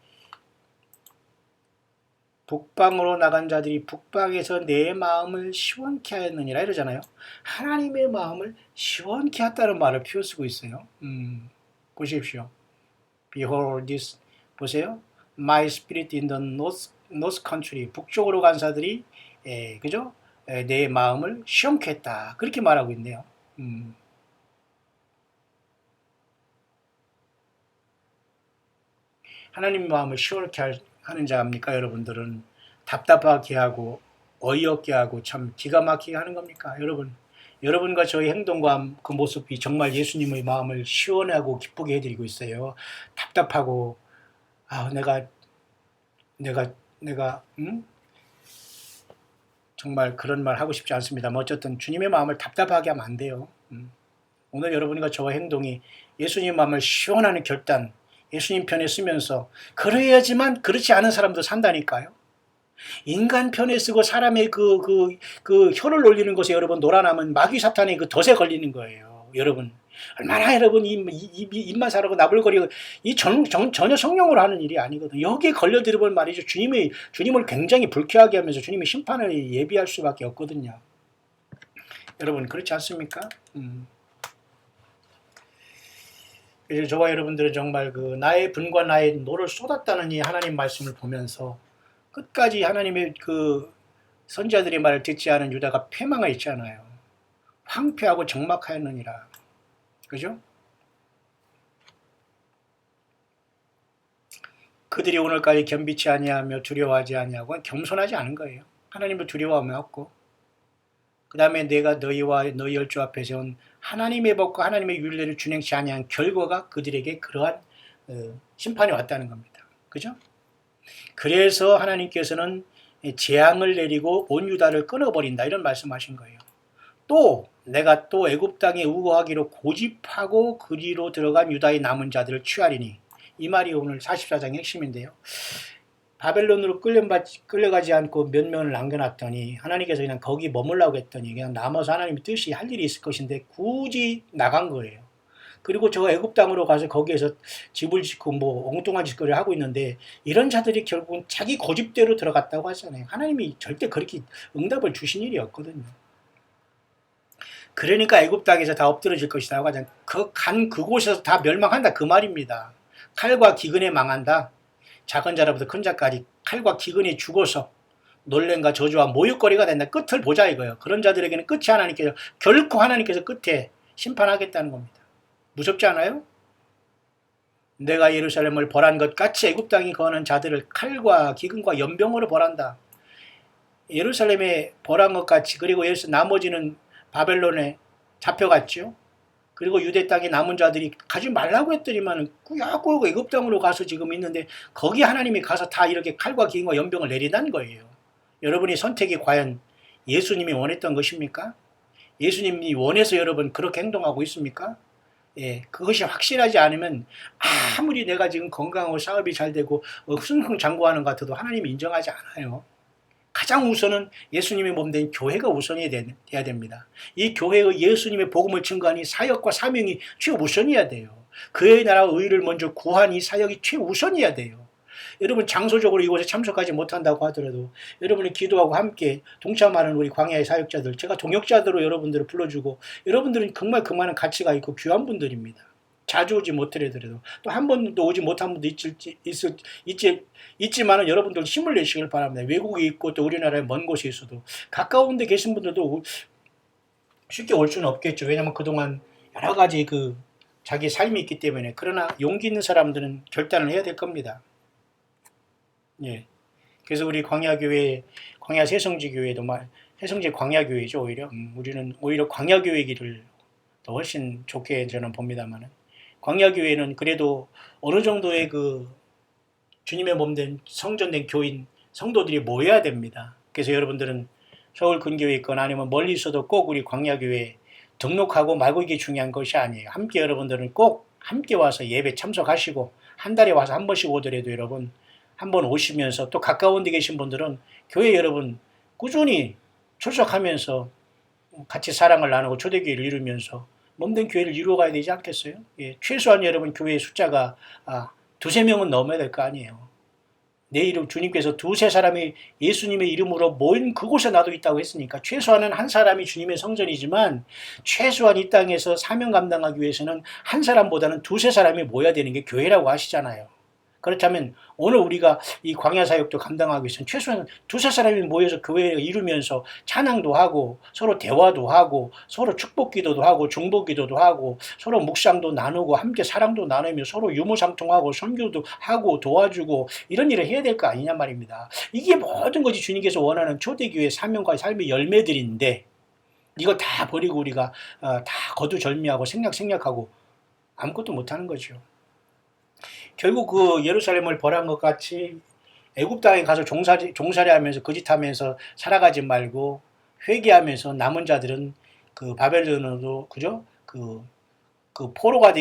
북방에서 내 마음을 시원케 하였느니라 이러잖아요. 하나님의 마음을 시원케 했다는 말을 표어 쓰고 있어요. 보십시오. Behold this, 보세요. My spirit in the north country. 북쪽으로 간 자들이, 그죠? 내 마음을 시원케 했다. 그렇게 말하고 있네요. 하나님 마음을 시원케 하는 자입니까? 여러분들은 답답하게 하고 어이없게 하고 참 기가 막히게 하는 겁니까? 여러분과 저의 행동과 그 모습이 정말 예수님의 마음을 시원하고 기쁘게 해드리고 있어요. 답답하고, 내가 정말 그런 말 하고 싶지 않습니다만, 어쨌든 주님의 마음을 답답하게 하면 안 돼요. 오늘 여러분과 저의 행동이 예수님의 마음을 시원하는 결단, 예수님 편에 쓰면서, 그래야지만 그렇지 않은 사람도 산다니까요. 인간 편에 쓰고 사람의 혀를 놀리는 것에 여러분 놀아나면 마귀 사탄의 덫에 걸리는 거예요. 여러분, 얼마나 여러분 입만 사라고 나불거리고 전혀 성령으로 하는 일이 아니거든. 여기에 걸려들어볼 말이죠. 주님을 굉장히 불쾌하게 하면서 주님의 심판을 예비할 수밖에 없거든요. 여러분 그렇지 않습니까? 그래서 저와 여러분들은 정말 그 나의 분과 나의 노를 쏟았다는 이 하나님 말씀을 보면서 끝까지 하나님의 그 선지자들의 말을 듣지 않은 유다가 패망을 했잖아요. 황폐하고 적막하였느니라. 그죠? 그들이 오늘까지 겸비치 아니하며 두려워하지 아니하고 겸손하지 않은 거예요. 하나님을 두려워하며 없고, 그 다음에 내가 너희와 너희 열조 앞에 세운 하나님의 법과 하나님의 율례를 준행치 아니한 결과가 그들에게 그러한 심판이 왔다는 겁니다. 그죠? 그래서 하나님께서는 재앙을 내리고 온 유다를 끊어버린다 이런 말씀하신 거예요. 또 내가 또 애굽 땅에 우거하기로 고집하고 그리로 들어간 유다의 남은 자들을 취하리니, 이 말이 오늘 44장의 핵심인데요. 바벨론으로 끌려가지 않고 몇 명을 남겨놨더니 하나님께서 그냥 거기 머물라고 했더니 그냥 남아서 하나님의 뜻이 할 일이 있을 것인데 굳이 나간 거예요. 그리고 저 애굽 땅으로 가서 거기에서 집을 짓고 뭐 엉뚱한 짓거리를 하고 있는데, 이런 자들이 결국은 자기 고집대로 들어갔다고 하잖아요. 하나님이 절대 그렇게 응답을 주신 일이 없거든요. 그러니까 애굽 땅에서 다 엎드러질 것이라고 하잖아요. 그곳에서 다 멸망한다 그 말입니다. 칼과 기근에 망한다. 작은 자로부터 큰 자까지 칼과 기근에 죽어서 놀램과 저주와 모욕거리가 된다. 끝을 보자 이거예요. 그런 자들에게는 끝이 결코 하나님께서 끝에 심판하겠다는 겁니다. 무섭지 않아요? 내가 예루살렘을 벌한 것 같이 애굽 땅에 거하는 자들을 칼과 기근과 연병으로 벌한다. 예루살렘에 벌한 것 같이, 그리고 여기서 나머지는 바벨론에 잡혀갔죠. 그리고 유대 땅에 남은 자들이 가지 말라고 했더니만 꾸역꾸역 애굽 땅으로 가서 지금 있는데, 거기 하나님이 가서 다 이렇게 칼과 기근과 연병을 내린다는 거예요. 여러분의 선택이 과연 예수님이 원했던 것입니까? 예수님이 원해서 여러분 그렇게 행동하고 있습니까? 예, 그것이 확실하지 않으면 아무리 내가 지금 건강하고 사업이 잘 되고 승승장구하는 것 같아도 하나님이 인정하지 않아요. 가장 우선은 예수님의 몸된 교회가 우선이 돼야 됩니다. 이 교회의 예수님의 복음을 증거하는 사역과 사명이 최우선이어야 돼요. 그의 나라와 의를 먼저 구하는 이 사역이 최우선이어야 돼요. 여러분 장소적으로 이곳에 참석하지 못한다고 하더라도 여러분이 기도하고 함께 동참하는 우리 광야의 사역자들, 제가 동역자들로 여러분들을 불러주고, 여러분들은 정말 그만한 가치가 있고 귀한 분들입니다. 자주 오지 못하더라도 또 한 번도 오지 못한 분도 있지만은 여러분들 힘을 내시길 바랍니다. 외국에 있고 또 우리나라의 먼 곳에 있어도 가까운 데 계신 분들도 쉽게 올 수는 없겠죠. 왜냐하면 그동안 여러 가지 자기 삶이 있기 때문에. 그러나 용기 있는 사람들은 결단을 해야 될 겁니다. 예. 그래서 우리 광야교회, 광야 새성지교회도 새성지 광야교회죠. 우리는 오히려 광야교회기를 더 훨씬 좋게 저는 봅니다만은, 광야교회는 그래도 어느 정도의 주님의 몸된 성전된 교인 성도들이 모여야 됩니다. 그래서 여러분들은 서울 근교에 있거나 아니면 멀리 있어도 꼭 우리 광야교회에 등록하고 말고, 이게 중요한 것이 아니에요. 함께 여러분들은 꼭 함께 와서 예배 참석하시고, 한 달에 와서 한 번씩 오더라도 여러분 한번 오시면서, 또 가까운 데 계신 분들은 교회 여러분 꾸준히 출석하면서 같이 사랑을 나누고 초대교회를 이루면서 몸된 교회를 이루어가야 되지 않겠어요? 예, 최소한 여러분 교회의 숫자가 두세 명은 넘어야 될 거 아니에요. 내 이름, 주님께서 두세 사람이 예수님의 이름으로 모인 그곳에 나도 있다고 했으니까 최소한은 한 사람이 주님의 성전이지만, 최소한 이 땅에서 사명 감당하기 위해서는 한 사람보다는 두세 사람이 모여야 되는 게 교회라고 하시잖아요. 그렇다면 오늘 우리가 이 광야 사역도 감당하기 위해서는 최소한 두세 사람이 모여서 교회를 이루면서 찬양도 하고, 서로 대화도 하고, 서로 축복 기도도 하고, 중보 기도도 하고, 서로 묵상도 나누고, 함께 사랑도 나누며 서로 유무상통하고, 선교도 하고 도와주고, 이런 일을 해야 될 거 아니냐 말입니다. 이게 모든 것이 주님께서 원하는 초대교회의 사명과 삶의 열매들인데, 이걸 다 버리고 우리가 다 거두절미하고 생략하고 아무것도 못하는 거죠. 결국 예루살렘을 벌한 것 같이 애굽 땅에 가서 종살이하면서 거짓하면서 살아가지 말고 회개하면서, 남은 자들은 바벨론으로, 그죠? 포로가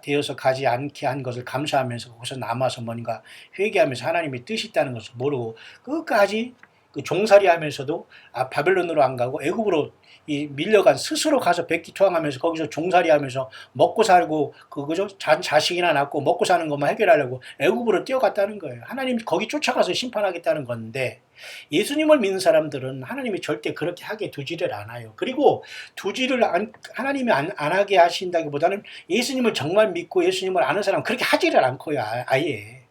되어서 가지 않게 한 것을 감사하면서 거기서 남아서 뭔가 회개하면서 하나님의 뜻이 있다는 것을 모르고 끝까지 그 종살이 하면서도 바벨론으로 안 가고 애굽으로 밀려간 스스로 가서 백기투항하면서 거기서 종살이 하면서 먹고 살고 그죠? 자식이나 낳고 먹고 사는 것만 해결하려고 애굽으로 뛰어갔다는 거예요. 하나님 거기 쫓아가서 심판하겠다는 건데 예수님을 믿는 사람들은 하나님이 절대 그렇게 하게 두지를 않아요. 그리고 하나님이 안 하게 하신다기보다는 예수님을 정말 믿고 예수님을 아는 사람은 그렇게 하지를 않고요. 아예.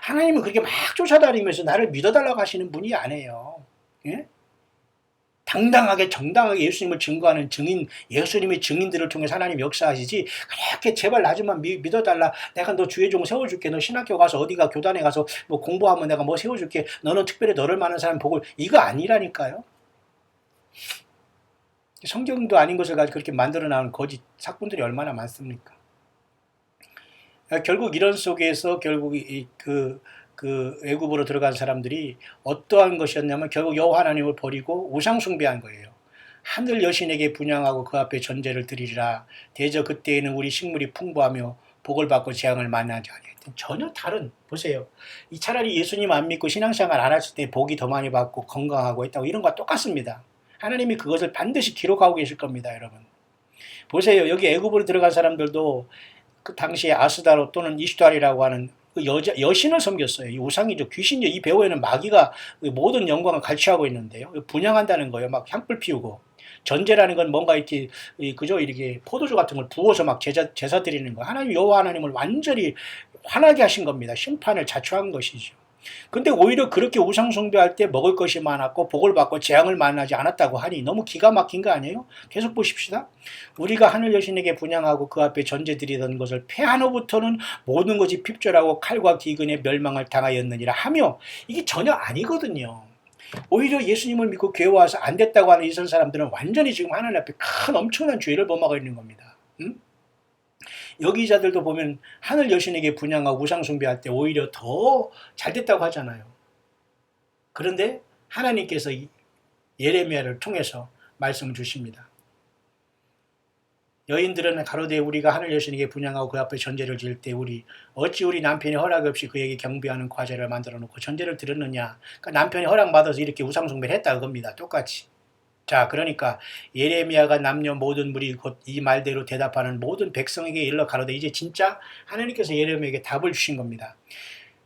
하나님은 그렇게 막 쫓아다니면서 나를 믿어달라고 하시는 분이 아니에요. 예? 당당하게 정당하게 예수님을 증거하는 증인, 예수님의 증인들을 통해서 하나님 역사하시지 그렇게 제발 나 좀만 믿어달라, 내가 너 주의 종 세워줄게, 너 신학교 가서 어디가 교단에 가서 뭐 공부하면 내가 뭐 세워줄게, 너는 특별히 너를 만난 사람 보고, 이거 아니라니까요. 성경도 아닌 것을 가지고 그렇게 만들어 나온 거짓 사건들이 얼마나 많습니까? 결국 이런 속에서 결국 그 애굽으로 들어간 사람들이 어떠한 것이었냐면 결국 여호와 하나님을 버리고 우상 숭배한 거예요. 하늘 여신에게 분향하고 그 앞에 전제를 드리리라. 대저 그때에는 우리 식물이 풍부하며 복을 받고 재앙을 만나지 아니하였던. 전혀 다른, 보세요. 이 차라리 예수님 안 믿고 신앙생활 안 했을 때 복이 더 많이 받고 건강하고 했다고 이런 거와 똑같습니다. 하나님이 그것을 반드시 기록하고 계실 겁니다, 여러분. 보세요. 여기 애굽으로 들어간 사람들도 그 당시에 아스다로 또는 이슈달이라고 하는 그 여신을 섬겼어요. 이 우상이죠. 귀신이죠. 이 배후에는 마귀가 모든 영광을 갈취하고 있는데요. 분양한다는 거예요. 막 향불 피우고. 전제라는 건 뭔가 이렇게, 그죠? 이렇게 포도주 같은 걸 부어서 막 제사 드리는 거. 하나님, 여호와 하나님을 완전히 화나게 하신 겁니다. 심판을 자초한 것이죠. 근데 오히려 그렇게 우상숭배할 때 먹을 것이 많았고 복을 받고 재앙을 만나지 않았다고 하니 너무 기가 막힌 거 아니에요? 계속 보십시다. 우리가 하늘 여신에게 분향하고 그 앞에 전제드리던 것을 패한 후부터는 모든 것이 핍절하고 칼과 기근에 멸망을 당하였느니라 하며, 이게 전혀 아니거든요. 오히려 예수님을 믿고 교회 와서 안 됐다고 하는 이런 사람들은 완전히 지금 하나님 앞에 큰 엄청난 죄를 범하고 있는 겁니다. 응? 여기 자들도 보면 하늘 여신에게 분향하고 우상 숭배할 때 오히려 더 잘됐다고 하잖아요. 그런데 하나님께서 예레미야를 통해서 말씀을 주십니다. 여인들은 가로되 우리가 하늘 여신에게 분향하고 그 앞에 전제를 지을 때 어찌 우리 남편이 허락 없이 그에게 경배하는 과제를 만들어 놓고 전제를 드렸느냐. 그러니까 남편이 허락받아서 이렇게 우상 숭배를 했다 그겁니다. 똑같이. 자, 그러니까 예레미야가 남녀 모든 무리 곧 이 말대로 대답하는 모든 백성에게 일러 가로되, 이제 진짜 하나님께서 예레미야에게 답을 주신 겁니다.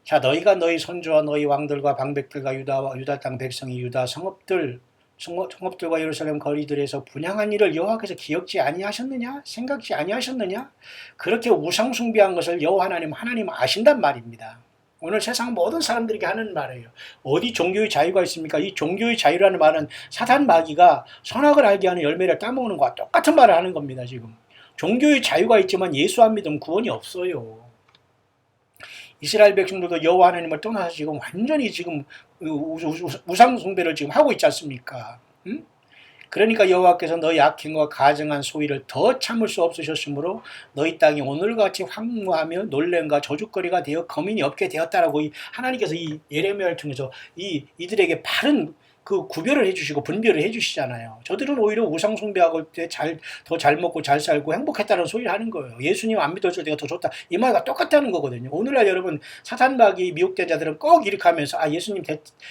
자, 너희가 너희 선조와 너희 왕들과 방백들과 유다 땅 백성이 유다 성읍들과 예루살렘 거리들에서 분향한 일을 여호와께서 기억지 아니하셨느냐? 생각지 아니하셨느냐? 그렇게 우상 숭배한 것을 여호와 하나님 아신단 말입니다. 오늘 세상 모든 사람들에게 하는 말이에요. 어디 종교의 자유가 있습니까? 이 종교의 자유라는 말은 사단 마귀가 선악을 알게 하는 열매를 따먹는 것과 똑같은 말을 하는 겁니다. 지금 종교의 자유가 있지만 예수 안 믿으면 구원이 없어요. 이스라엘 백성들도 여호와 하나님을 떠나서 지금 완전히 지금 우상 숭배를 지금 하고 있지 않습니까? 응? 그러니까 여호와께서 너희 악행과 가증한 소위를 더 참을 수 없으셨으므로 너희 땅이 오늘같이 황무하며 놀램과 저주거리가 되어 거민이 없게 되었다라고 하나님께서 이 예레미야를 통해서 이들에게 바른 그 구별을 해주시고 분별을 해주시잖아요. 저들은 오히려 우상 숭배하고 더 잘 먹고 잘 살고 행복했다는 소리를 하는 거예요. 예수님 안 믿었을 때가 더 좋다. 이 말과 똑같다는 거거든요. 오늘날 여러분 사탄마귀 미혹된 자들은 꼭 이렇게 하면서 예수님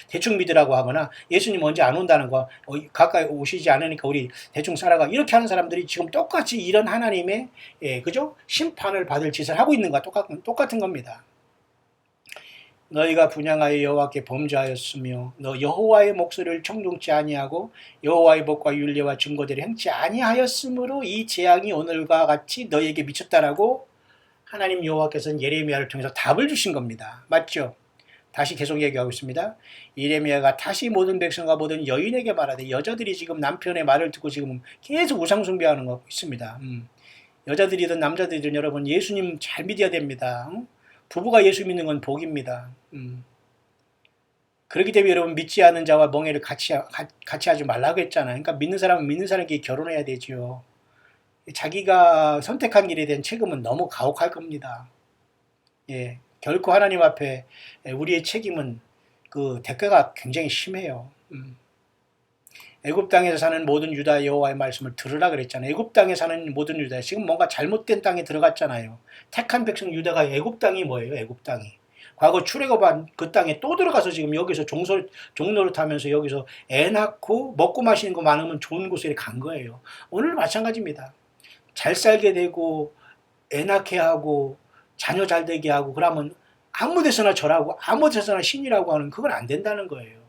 대충 믿으라고 하거나 예수님 언제 안 온다는 거, 가까이 오시지 않으니까 우리 대충 살아가, 이렇게 하는 사람들이 지금 똑같이 이런 하나님의 그죠? 심판을 받을 짓을 하고 있는 것과 똑같은 겁니다. 너희가 분향하여 여호와께 범죄하였으며 너 여호와의 목소리를 청종치 아니하고 여호와의 법과 율례와 증거들을 행치 아니하였으므로 이 재앙이 오늘과 같이 너희에게 미쳤다라고 하나님 여호와께서는 예레미야를 통해서 답을 주신 겁니다. 맞죠? 다시 계속 얘기하고 있습니다. 예레미야가 다시 모든 백성과 모든 여인에게 말하되, 여자들이 지금 남편의 말을 듣고 지금 계속 우상 숭배하는 거 있습니다. 여자들이든 남자들이든 여러분 예수님 잘 믿어야 됩니다. 부부가 예수 믿는 건 복입니다. 그렇기 때문에 여러분 믿지 않는 자와 멍에를 같이 하지 말라고 했잖아요. 그러니까 믿는 사람은 믿는 사람끼리 결혼해야 되죠. 자기가 선택한 길에 대한 책임은 너무 가혹할 겁니다. 예, 결코 하나님 앞에 우리의 책임은 그 대가가 굉장히 심해요. 애굽 땅에서 사는 모든 유다 여호와의 말씀을 들으라 그랬잖아요. 애굽 땅에 사는 모든 유다, 지금 뭔가 잘못된 땅에 들어갔잖아요. 택한 백성 유다가 애굽 땅이 뭐예요? 애굽 땅이 과거 출애굽한 그 땅에 또 들어가서 지금 여기서 종로를 타면서 여기서 애 낳고 먹고 마시는 거 많으면 좋은 곳에 간 거예요. 오늘 마찬가지입니다. 잘 살게 되고 애 낳게 하고 자녀 잘 되게 하고 그러면 아무 데서나 절하고 아무 데서나 신이라고 하는 그건 안 된다는 거예요.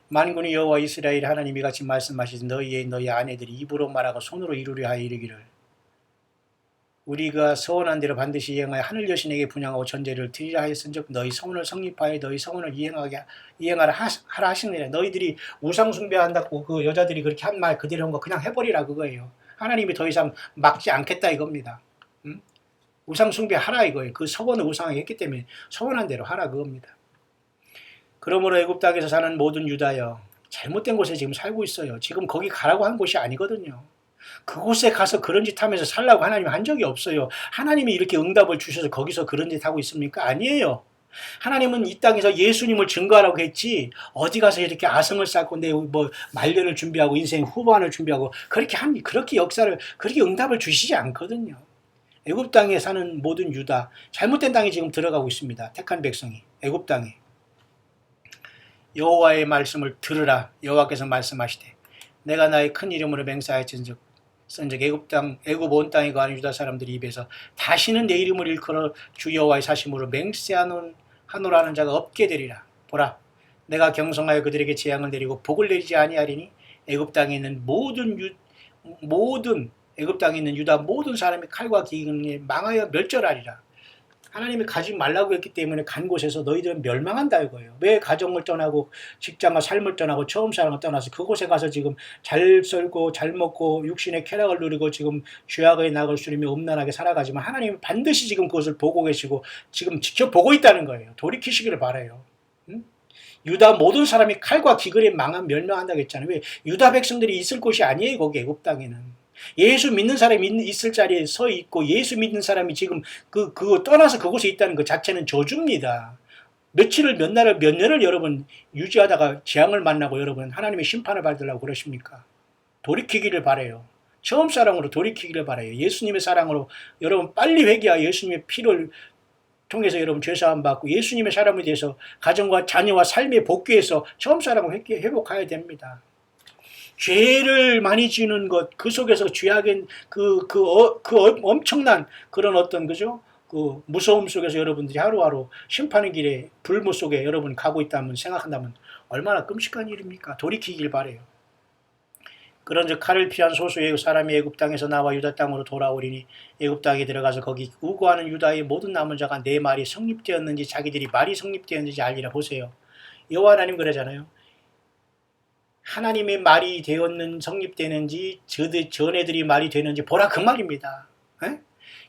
만군의 여호와 이스라엘 하나님이 같이 말씀하시듯 너희 아내들이 입으로 말하고 손으로 이루려 하여 이르기를 우리가 서원한 대로 반드시 이행하여 하늘 여신에게 분양하고 전제를 드리라 하였은즉 너희 서원을 성립하여 너희 서원을 이행하라 하라 하시느니라. 너희들이 우상 숭배한다고 그 여자들이 그렇게 한 말 그대로 한 거 그냥 해버리라 그거예요. 하나님이 더 이상 막지 않겠다 이겁니다. 우상 숭배하라 이거예요. 그 서원을 우상하게 했기 때문에 서원한 대로 하라 그겁니다. 그러므로 애굽 땅에서 사는 모든 유다여 잘못된 곳에 지금 살고 있어요. 지금 거기 가라고 한 곳이 아니거든요. 그곳에 가서 그런 짓 하면서 살라고 하나님이 한 적이 없어요. 하나님이 이렇게 응답을 주셔서 거기서 그런 짓 하고 있습니까? 아니에요. 하나님은 이 땅에서 예수님을 증거하라고 했지 어디 가서 이렇게 아성을 쌓고 내 뭐 말년을 준비하고 인생 후반을 준비하고 그렇게 역사를 그렇게 응답을 주시지 않거든요. 애굽 땅에 사는 모든 유다 잘못된 땅에 지금 들어가고 있습니다. 택한 백성이 애굽 땅에 여호와의 말씀을 들으라. 여호와께서 말씀하시되 내가 나의 큰 이름으로 맹세하였은즉 애굽 온 땅에 거하는 유다 사람들이 입에서 다시는 내 이름을 일컬어 주 여호와의 사심으로 맹세하노라는 자가 없게 되리라. 보라 내가 경성하여 그들에게 재앙을 내리고 복을 내리지 아니하리니 애굽 땅에 있는 애굽 땅에 있는 유다 모든 사람이 칼과 기근에 망하여 멸절하리라. 하나님이 가지 말라고 했기 때문에 간 곳에서 너희들은 멸망한다 이거예요. 왜 가정을 떠나고 직장과 삶을 떠나고 처음 사랑을 떠나서 그곳에 가서 지금 잘 살고 잘 먹고 육신의 쾌락을 누리고 지금 죄악의 낙을 수리며 음란하게 살아가지만 하나님은 반드시 지금 그것을 보고 계시고 지금 지켜보고 있다는 거예요. 돌이키시기를 바라요. 유다 모든 사람이 칼과 기근에 멸망한다고 했잖아요. 왜? 유다 백성들이 있을 곳이 아니에요. 거기 애굽 땅에는. 예수 믿는 사람이 있을 자리에 서 있고 예수 믿는 사람이 지금 그거 떠나서 그곳에 있다는 것 자체는 저주입니다. 몇 년을 여러분 유지하다가 재앙을 만나고 여러분 하나님의 심판을 받으려고 그러십니까? 돌이키기를 바라요. 처음 사랑으로 돌이키기를 바라요. 예수님의 사랑으로 여러분 빨리 회개하여 예수님의 피를 통해서 여러분 죄사함 받고 예수님의 사람에 대해서 가정과 자녀와 삶의 복귀해서 처음 사랑을 회복해야 됩니다. 죄를 많이 지는 것, 그 속에서 죄악인 엄청난 그런 어떤, 그죠? 그 무서움 속에서 여러분들이 하루하루 심판의 길에 불모 속에 여러분 가고 있다면 생각한다면 얼마나 끔찍한 일입니까? 돌이키길 바래요. 그런즉 칼을 피한 소수의 사람이 애굽 땅에서 나와 유다 땅으로 돌아오리니 애굽 땅에 들어가서 거기 우고하는 유다의 모든 남은 자가 내 말이 성립되었는지 자기들이 말이 성립되었는지 알리라. 보세요. 여호와 하나님 그러잖아요. 하나님의 말이 성립되는지 전애들이 말이 되는지 보라 그 말입니다. 에?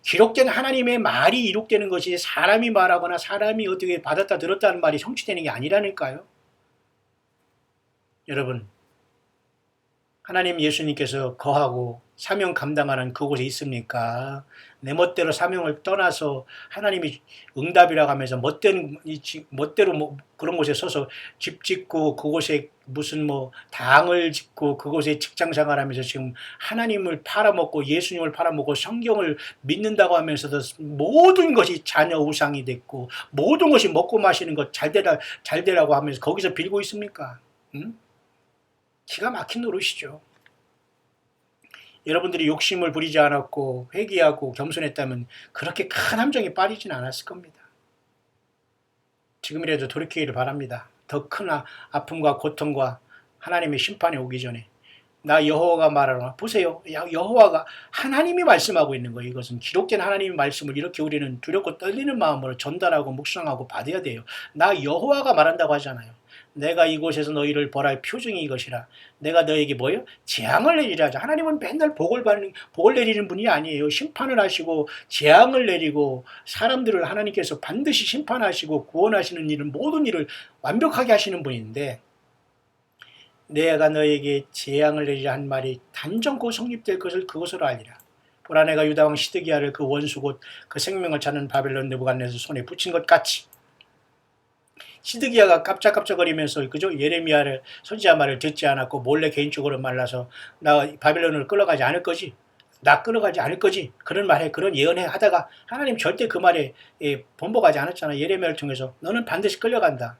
기록된 하나님의 말이 이룩되는 것이 사람이 말하거나 사람이 어떻게 받았다 들었다는 말이 성취되는 게 아니라니까요. 여러분 하나님 예수님께서 거하고 사명 감당하는 그곳에 있습니까? 내 멋대로 사명을 떠나서 하나님이 응답이라고 하면서 멋대로 그런 곳에 서서 집 짓고 그곳에 무슨 당을 짓고 그곳에 직장 생활하면서 지금 하나님을 팔아먹고 예수님을 팔아먹고 성경을 믿는다고 하면서도 모든 것이 자녀 우상이 됐고 모든 것이 먹고 마시는 것 잘되라고 하면서 거기서 빌고 있습니까? 응? 기가 막힌 노릇이죠. 여러분들이 욕심을 부리지 않았고 회개하고 겸손했다면 그렇게 큰 함정에 빠지진 않았을 겁니다. 지금이라도 돌이키기를 바랍니다. 더 큰 아픔과 고통과 하나님의 심판이 오기 전에 나 여호와가 말하노라. 보세요. 여호와가 하나님이 말씀하고 있는 거예요. 이것은 기록된 하나님의 말씀을 이렇게 우리는 두렵고 떨리는 마음으로 전달하고 묵상하고 받아야 돼요. 나 여호와가 말한다고 하잖아요. 내가 이곳에서 너희를 벌할 표징이 이것이라. 내가 너에게 뭐예요? 재앙을 내리라 하자. 하나님은 맨날 복을 내리는 분이 아니에요. 심판을 하시고 재앙을 내리고 사람들을 하나님께서 반드시 심판하시고 구원하시는 일은 모든 일을 완벽하게 하시는 분인데 내가 너에게 재앙을 내리라 한 말이 단정코 성립될 것을 그것으로 알리라. 보라 내가 유다왕 시드기야를 그 원수 곧 그 생명을 찾는 바벨론 느부갓네살 손에 붙인 것 같이 시드기야가 깜짝깜짝거리면서 그죠? 예레미야를 선지자 말을 듣지 않았고 몰래 개인적으로 말라서 나 바벨론을 끌어가지 않을 거지. 나 끌어가지 않을 거지. 그런 말해, 그런 예언해 하다가 하나님 절대 그 말에 번복하지 않았잖아. 예레미야를 통해서 너는 반드시 끌려간다.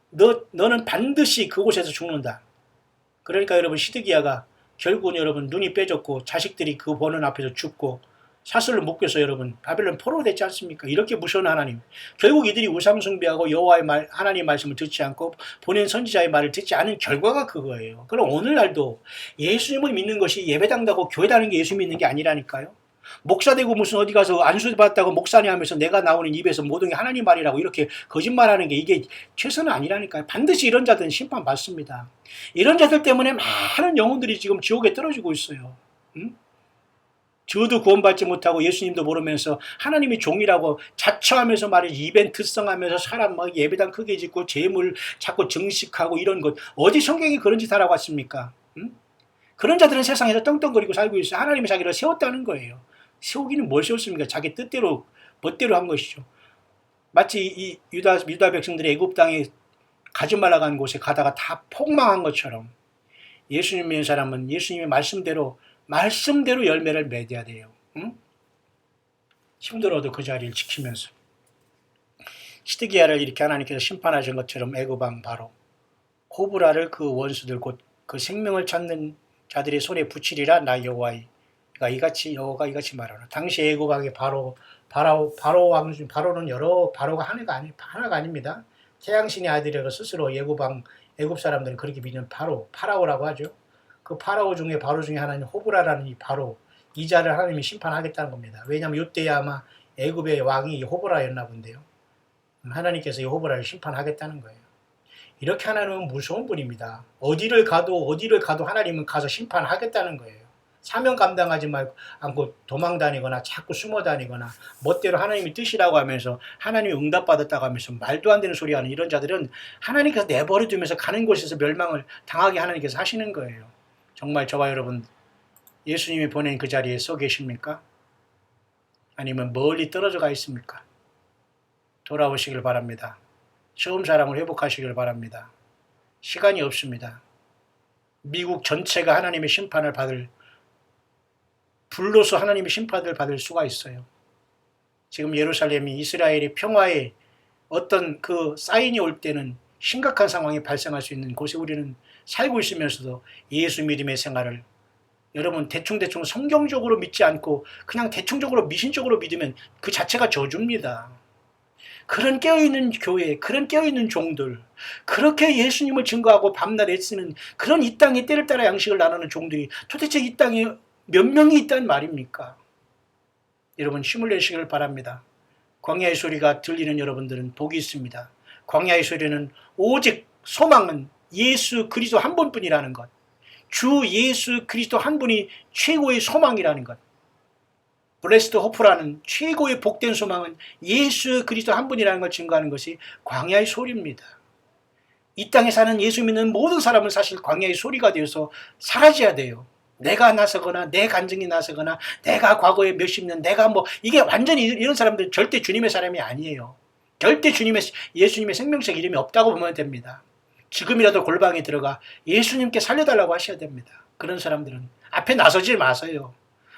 너는 반드시 그곳에서 죽는다. 그러니까 여러분 시드기야가 결국은 여러분 눈이 빼졌고 자식들이 그 보는 앞에서 죽고 사슬로 묶여서 여러분 바벨론 포로가 됐지 않습니까? 이렇게 무서운 하나님. 결국 이들이 우상 숭배하고 여호와의 말, 하나님의 말씀을 듣지 않고 본인 선지자의 말을 듣지 않은 결과가 그거예요. 그럼 오늘날도 예수님을 믿는 것이 예배당다고 교회 다니는 게 예수 믿는 게 아니라니까요. 목사 되고 무슨 어디 가서 안수 받다고 목사님 하면서 내가 나오는 입에서 모든 게 하나님 말이라고 이렇게 거짓말하는 게 이게 최선은 아니라니까요. 반드시 이런 자들은 심판받습니다. 이런 자들 때문에 많은 영혼들이 지금 지옥에 떨어지고 있어요. 응? 저도 구원받지 못하고 예수님도 모르면서 하나님이 종이라고 자처하면서 말이지 이벤트성 하면서 사람 막 예배당 크게 짓고 재물 자꾸 증식하고 이런 것 어디 성경이 그런 짓 하라고 왔습니까? 응? 그런 자들은 세상에서 떵떵거리고 살고 있어요. 하나님이 자기를 세웠다는 거예요. 세우기는 뭘 세웠습니까? 자기 뜻대로 멋대로 한 것이죠. 마치 이 유다 백성들이 애굽 땅에 가지 말라 간 곳에 가다가 다 폭망한 것처럼 예수님 믿는 사람은 예수님의 말씀대로 열매를 맺어야 돼요. 응? 힘들어도 그 자리를 지키면서 시드기야를 이렇게 하나님께서 심판하신 것처럼 애굽 왕 바로 호브라를 그 원수들 곧 그 생명을 찾는 자들의 손에 붙이리라 나 여호와가 여호와가 이같이 말하노라. 당시 애굽 왕의 바로 왕 중 바로는 여러 바로가 하나가 아닙니다. 태양신의 아들이라고 스스로 애굽 사람들은 그렇게 믿는 파라오라고 하죠. 그 파라오 중에 바로 중에 하나는 호브라라는 이 바로 이 자를 하나님이 심판하겠다는 겁니다. 왜냐하면 이때에 아마 애굽의 왕이 호브라였나 본데요. 하나님께서 이 호브라를 심판하겠다는 거예요. 이렇게 하나님은 무서운 분입니다. 어디를 가도 하나님은 가서 심판하겠다는 거예요. 사명 감당하지 않고 도망 다니거나 자꾸 숨어 다니거나 멋대로 하나님이 뜻이라고 하면서 하나님이 응답받았다고 하면서 말도 안 되는 소리 하는 이런 자들은 하나님께서 내버려 두면서 가는 곳에서 멸망을 당하게 하나님께서 하시는 거예요. 정말 저와 여러분 예수님이 보낸 그 자리에 서 계십니까? 아니면 멀리 떨어져 가 있습니까? 돌아오시길 바랍니다. 처음 사랑을 회복하시길 바랍니다. 시간이 없습니다. 미국 전체가 하나님의 심판을 받을 불로서 하나님의 심판을 받을 수가 있어요. 지금 예루살렘이 이스라엘이 평화의 어떤 그 사인이 올 때는 심각한 상황이 발생할 수 있는 곳에 우리는 살고 있으면서도 예수 믿음의 생활을 여러분 대충 성경적으로 믿지 않고 그냥 대충적으로 미신적으로 믿으면 그 자체가 저주입니다. 그런 깨어있는 교회, 그런 깨어있는 종들, 그렇게 예수님을 증거하고 밤낮 애쓰는 그런 이 땅에 때를 따라 양식을 나누는 종들이 도대체 이 땅에 몇 명이 있단 말입니까? 여러분 힘을 내시길 바랍니다. 광야의 소리가 들리는 여러분들은 복이 있습니다. 광야의 소리는 오직 소망은 예수 그리스도 한 분뿐이라는 것. 주 예수 그리스도 한 분이 최고의 소망이라는 것. 블레스드 호프라는 최고의 복된 소망은 예수 그리스도 한 분이라는 걸 증거하는 것이 광야의 소리입니다. 이 땅에 사는 예수 믿는 모든 사람은 사실 광야의 소리가 되어서 사라져야 돼요. 내가 나서거나 내 간증이 나서거나 내가 과거에 몇십 년 내가 이게 완전히 이런 사람들 절대 주님의 사람이 아니에요. 절대 예수님의 생명책 이름이 없다고 보면 됩니다. 지금이라도 골방에 들어가 예수님께 살려달라고 하셔야 됩니다. 그런 사람들은 앞에 나서지 마세요.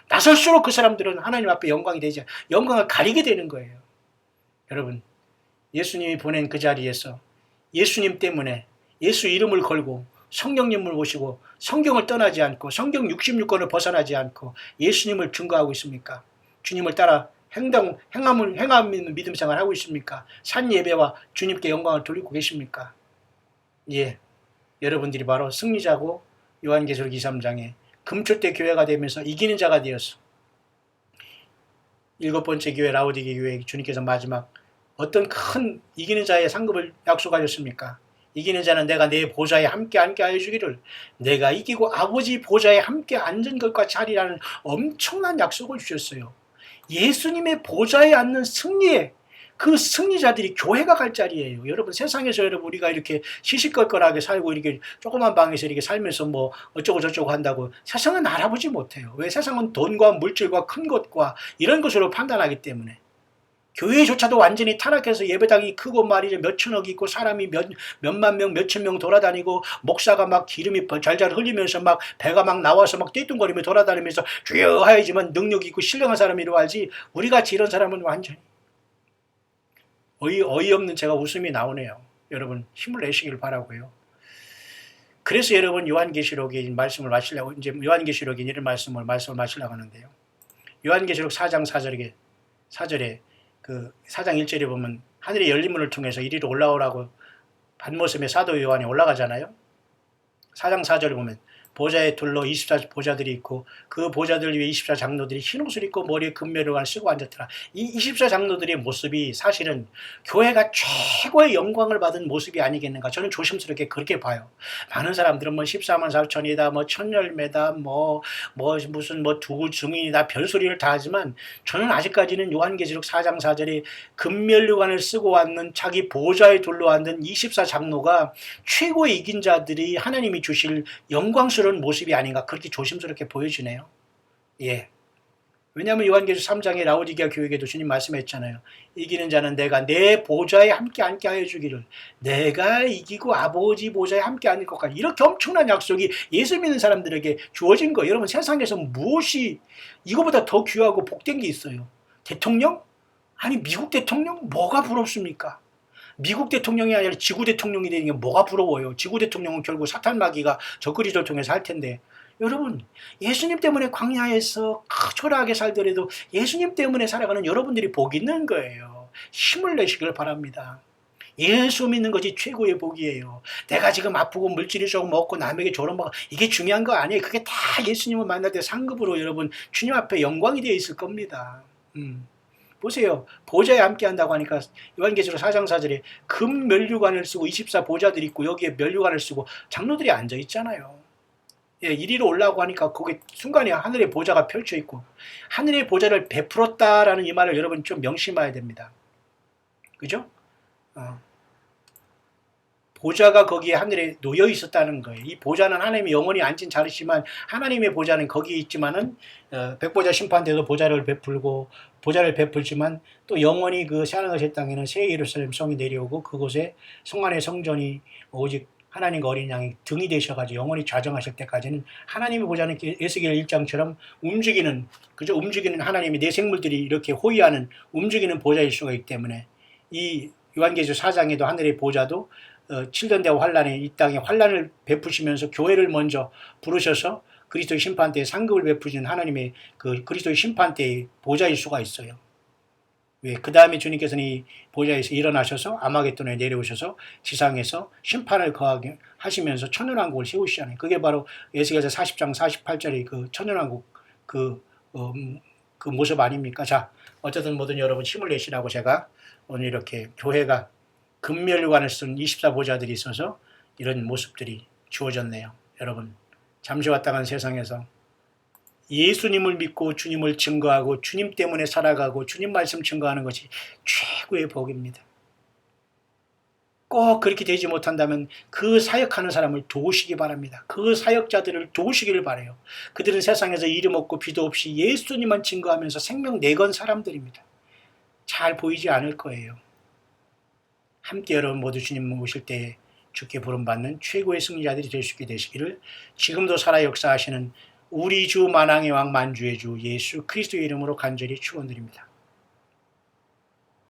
나설수록 그 사람들은 하나님 앞에 영광을 가리게 되는 거예요. 여러분, 예수님이 보낸 그 자리에서 예수님 때문에 예수 이름을 걸고 성령님을 모시고 성경을 떠나지 않고 성경 66권을 벗어나지 않고 예수님을 증거하고 있습니까? 주님을 따라 행함을 믿음 생활하고 있습니까? 산 예배와 주님께 영광을 돌리고 계십니까? 예, 여러분들이 바로 승리자고 요한계시록 23장에 금초대 교회가 되면서 이기는 자가 되어서 일곱 번째 교회 라오디게 교회 주님께서 마지막 어떤 큰 이기는 자의 상급을 약속하셨습니까? 이기는 자는 내가 내 보좌에 함께 앉게 하여 주기를 내가 이기고 아버지 보좌에 함께 앉은 것과 자리라는 엄청난 약속을 주셨어요. 예수님의 보좌에 앉는 승리에 그 승리자들이 교회가 갈 자리예요. 여러분 세상에서 우리가 이렇게 시시껄껄하게 살고 이렇게 조그만 방에서 이렇게 살면서 어쩌고 저쩌고 한다고 세상은 알아보지 못해요. 왜? 세상은 돈과 물질과 큰 것과 이런 것으로 판단하기 때문에. 교회조차도 완전히 타락해서 예배당이 크고 말이죠. 몇천억 있고 사람이 몇만 명, 몇천 명 돌아다니고 목사가 막 기름이 잘잘 흘리면서 막 배가 막 나와서 막 떼뚱거리며 돌아다니면서 주여 하야지만 능력 있고 신령한 사람이라고 알지. 우리같이 이런 사람은 완전히 어이없는 제가 웃음이 나오네요. 여러분 힘을 내시길 바라고요. 그래서 여러분 요한계시록의 말씀을 마치려고 이제 요한계시록의 이런 말씀을 마치려고 하는데요. 요한계시록 4장 4절에 그 4장 1절에 보면 하늘의 열린 문을 통해서 이리로 올라오라고 반모섬의 사도 요한이 올라가잖아요. 4장 4절에 보면 보좌에 둘러 24보좌들이 있고 그 보좌들 위에 24장로들이 흰 옷을 입고 머리에 금메류관을 쓰고 앉았더라. 이 24장로들의 모습이 사실은 교회가 최고의 영광을 받은 모습이 아니겠는가. 저는 조심스럽게 그렇게 봐요. 많은 사람들은 뭐 14만 4천이다, 뭐 천열매다, 무슨 두구 증인이다, 별소리를 다 하지만 저는 아직까지는 요한계시록 4장 4절에 금면류관을 쓰고 앉는 자기 보좌에 둘러앉은 24장로가 최고의 이긴 자들이 하나님이 주실 영광스러운 모습이 아닌가 그렇게 조심스럽게 보여지네요. 예. 왜냐하면 요한계시록 3장에 라오디게아 교회에도 주님 말씀했잖아요. 이기는 자는 내가 내 보좌에 함께 앉게 하여 주기를. 내가 이기고 아버지 보좌에 함께 앉을 것 같아. 이렇게 엄청난 약속이 예수 믿는 사람들에게 주어진 거예요. 여러분 세상에서 무엇이 이거보다 더 귀하고 복된 게 있어요? 대통령? 아니 미국 대통령? 뭐가 부럽습니까? 미국 대통령이 아니라 지구 대통령이 되는 게 뭐가 부러워요. 지구 대통령은 결국 사탄 마귀가 적그리스도를 통해서 할 텐데 여러분 예수님 때문에 광야에서 초라하게 살더라도 예수님 때문에 살아가는 여러분들이 복 있는 거예요. 힘을 내시길 바랍니다. 예수 믿는 것이 최고의 복이에요. 내가 지금 아프고 물질이 조금 먹고 남에게 조롱받고 이게 중요한 거 아니에요. 그게 다 예수님을 만날 때 상급으로 여러분 주님 앞에 영광이 되어 있을 겁니다. 보세요. 보좌에 함께 한다고 하니까 요한계시록 4장 4절에 금 면류관을 쓰고 24보좌들이 있고 여기에 면류관을 쓰고 장로들이 앉아 있잖아요. 예, 이리로 올라오고 하니까 거기 순간에 하늘의 보좌가 펼쳐 있고 하늘의 보좌를 베풀었다라는 이 말을 여러분 좀 명심해야 됩니다. 그죠? 보좌가 거기에 하늘에 놓여 있었다는 거예요. 이 보좌는 하나님이 영원히 앉은 자리지만 하나님의 보좌는 거기에 있지만은 백보자 심판 때도 보좌를 베풀지만 또 영원히 그 새하늘의 땅에는 새 예루살렘 성이 내려오고 그곳에 성 안의 성전이 오직 하나님과 어린 양이 등이 되셔가지고 영원히 좌정하실 때까지는 하나님의 보좌는 에스겔 1장처럼 움직이는 하나님의 내 생물들이 이렇게 호위하는 움직이는 보좌일 수가 있기 때문에 이 요한계시록 4장에도 하늘의 보좌도 7년 대와 환란에 이 땅에 환란을 베푸시면서 교회를 먼저 부르셔서 그리스도의 심판 때에 상급을 베푸시는 하나님의 그 그리스도의 심판 때의 보좌일 수가 있어요. 왜? 그 다음에 주님께서는 이 보좌에서 일어나셔서 아마겟돈에 내려오셔서 지상에서 심판을 거하게 하시면서 천년왕국을 세우시잖아요. 그게 바로 에스겔서 40장 48절의 그 천년왕국 그 모습 아닙니까? 자, 어쨌든 모든 여러분 힘을 내시라고 제가 오늘 이렇게 교회가 금면류관을 쓴 24보좌들이 있어서 이런 모습들이 주어졌네요. 여러분 잠시 왔다 간 세상에서 예수님을 믿고 주님을 증거하고 주님 때문에 살아가고 주님 말씀 증거하는 것이 최고의 복입니다. 꼭 그렇게 되지 못한다면 그 사역하는 사람을 도우시기 바랍니다. 그 사역자들을 도우시기를 바라요. 그들은 세상에서 이름 없고 비도 없이 예수님만 증거하면서 생명 내건 사람들입니다. 잘 보이지 않을 거예요. 함께 여러분 모두 주님 오실 때 주께 부름받는 최고의 승리자들이 될 수 있게 되시기를 지금도 살아 역사하시는 우리 주 만왕의 왕 만주의 주 예수 그리스도의 이름으로 간절히 축원드립니다.